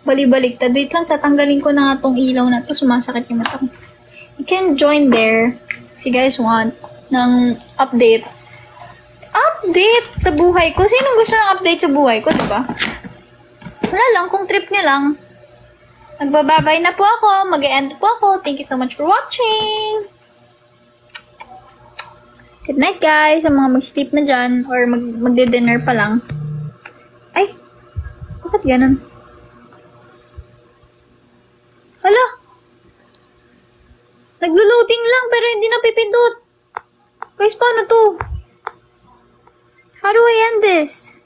Bali-baliktad. Wait lang, tatanggalin ko na nga tong ilaw na to. Sumasakit yung mata ko. You can join there if you guys want ng update. Update sa buhay ko. Sino gusto ng update sa buhay ko, diba? Wala lang, kung trip nyo lang. Magbababay na po ako. Mag-e-end po ako. Thank you so much for watching. Good night, guys. Sa mga mag-sleep na dyan or magde-dinner pa lang. Ay, bakit ganun? Hala! Naglo-loading lang pero hindi napipindot. Guys, paano to? How do I end this?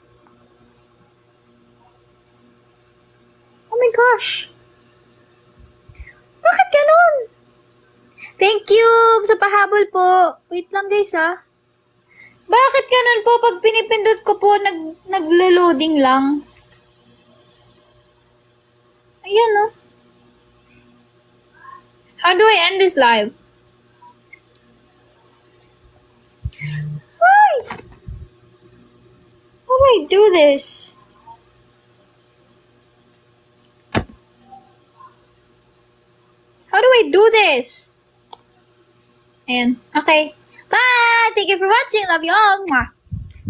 Oh my gosh! Bakit ganun? Thank you sa pahabol po. Wait lang guys ha. Bakit ganun po? Pag pinipindot ko po, naglo-loading lang. Ayan oh. How do I end this live? Why? How do I do this? How do I do this? Ayan. Okay. Bye! Thank you for watching. Love you all. Mwah.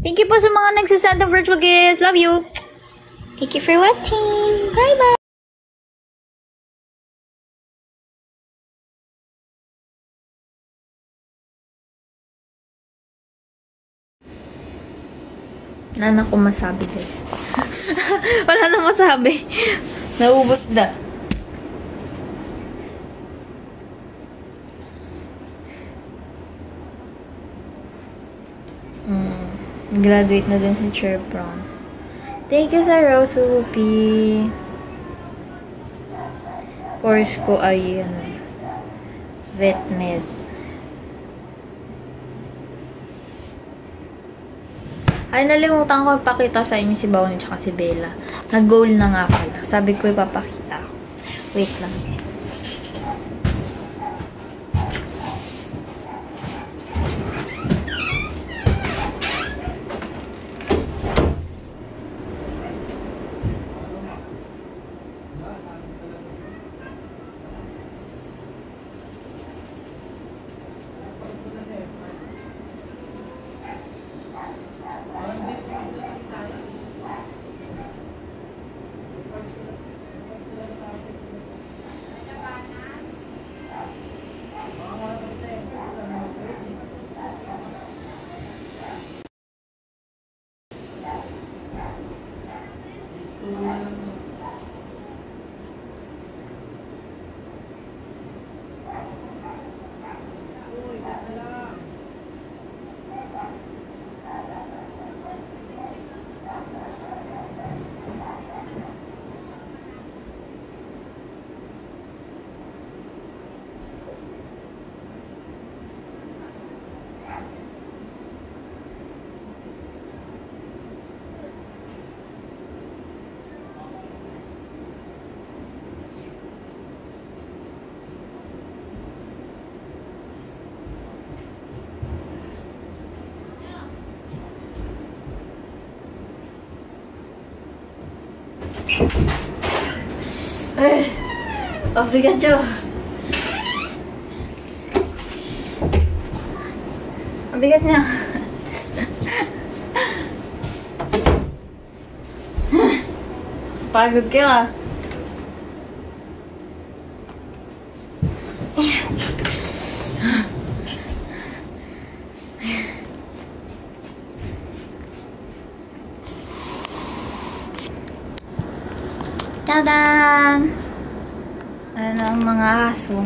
Thank you po sa mga nagsasend ng virtual gifts. Love you. Thank you for watching. Bye-bye. Wala na akong masabi, guys. Wala na masabi. Naubos na. Graduate na din si Cherpron. Thank you sa Rose Whoopi. Course ko ay vet med. Ay, nalimutan ko ipakita sa inyo si Bauni at si Bella. Nag-goal na nga pala. Sabi ko ipapakita ko. Wait lang, guys. Bigat siya. Ang bigat niya. Pagod ka. Tadan! Ano ang mga aso?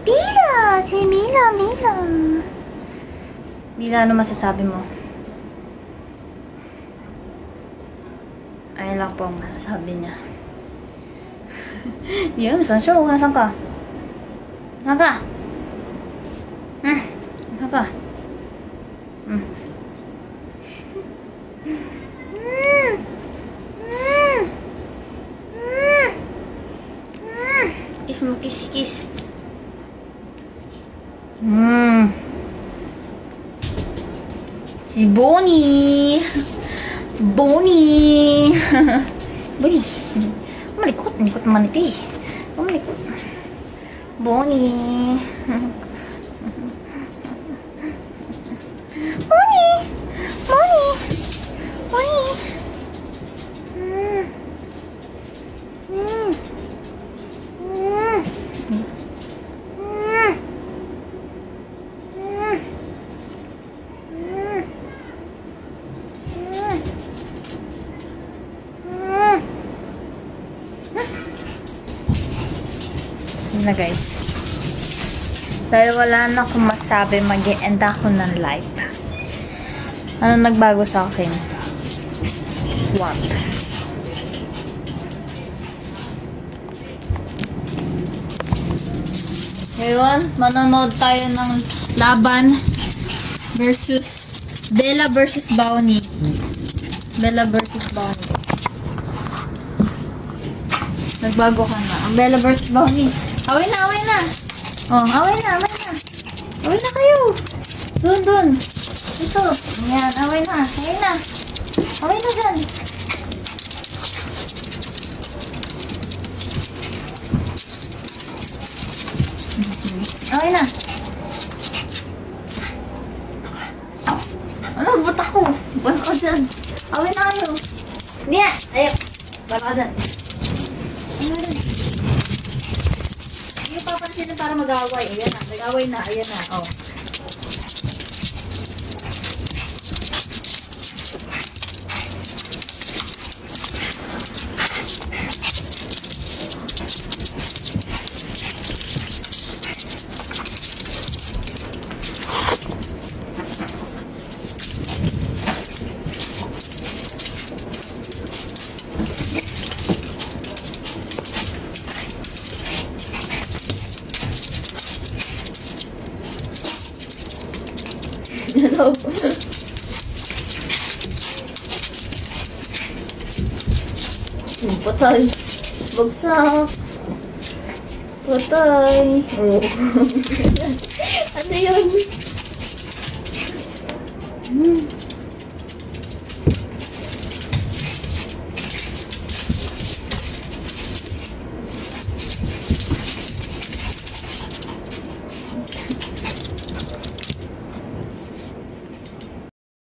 Mila! Si Mila! Bila, ano masasabi mo? Ayun lang po ang masasabi niya. Yun, saan siya? Nasaan ka? Nasaan ka? Nasaan ka? Kiss mo, kiss, kiss. Si Bonnie. Bonnie. Bilis. Malikot. Malikot naman ito eh. Malikot. Bonnie. Bonnie. Bonnie. Bonnie. Na guys, dahil wala na akong masabi, mag-e-end ako ng live. Ano nagbago sa akin? What? Ngayon, manonood tayo ng laban versus Bella versus Bonnie. Bella versus Bonnie. Nagbago ka na. Ang Bella versus Bonnie. Away na, away na. Oh, away na, away na. Away na kayo. Doon, doon. Ito. Ayan, away na. Away na. Away na dyan. Away na. Ano, ba't ako? Ba't ako dyan? Away na kayo. Niya. Ayaw. Ba't ako dyan? Hindi yung papansin na para mag-away. Ayan na. Nag-away na. Ayan na. Oh. Hello. Patay. Bagsak. Patay. Oh. Ano yun?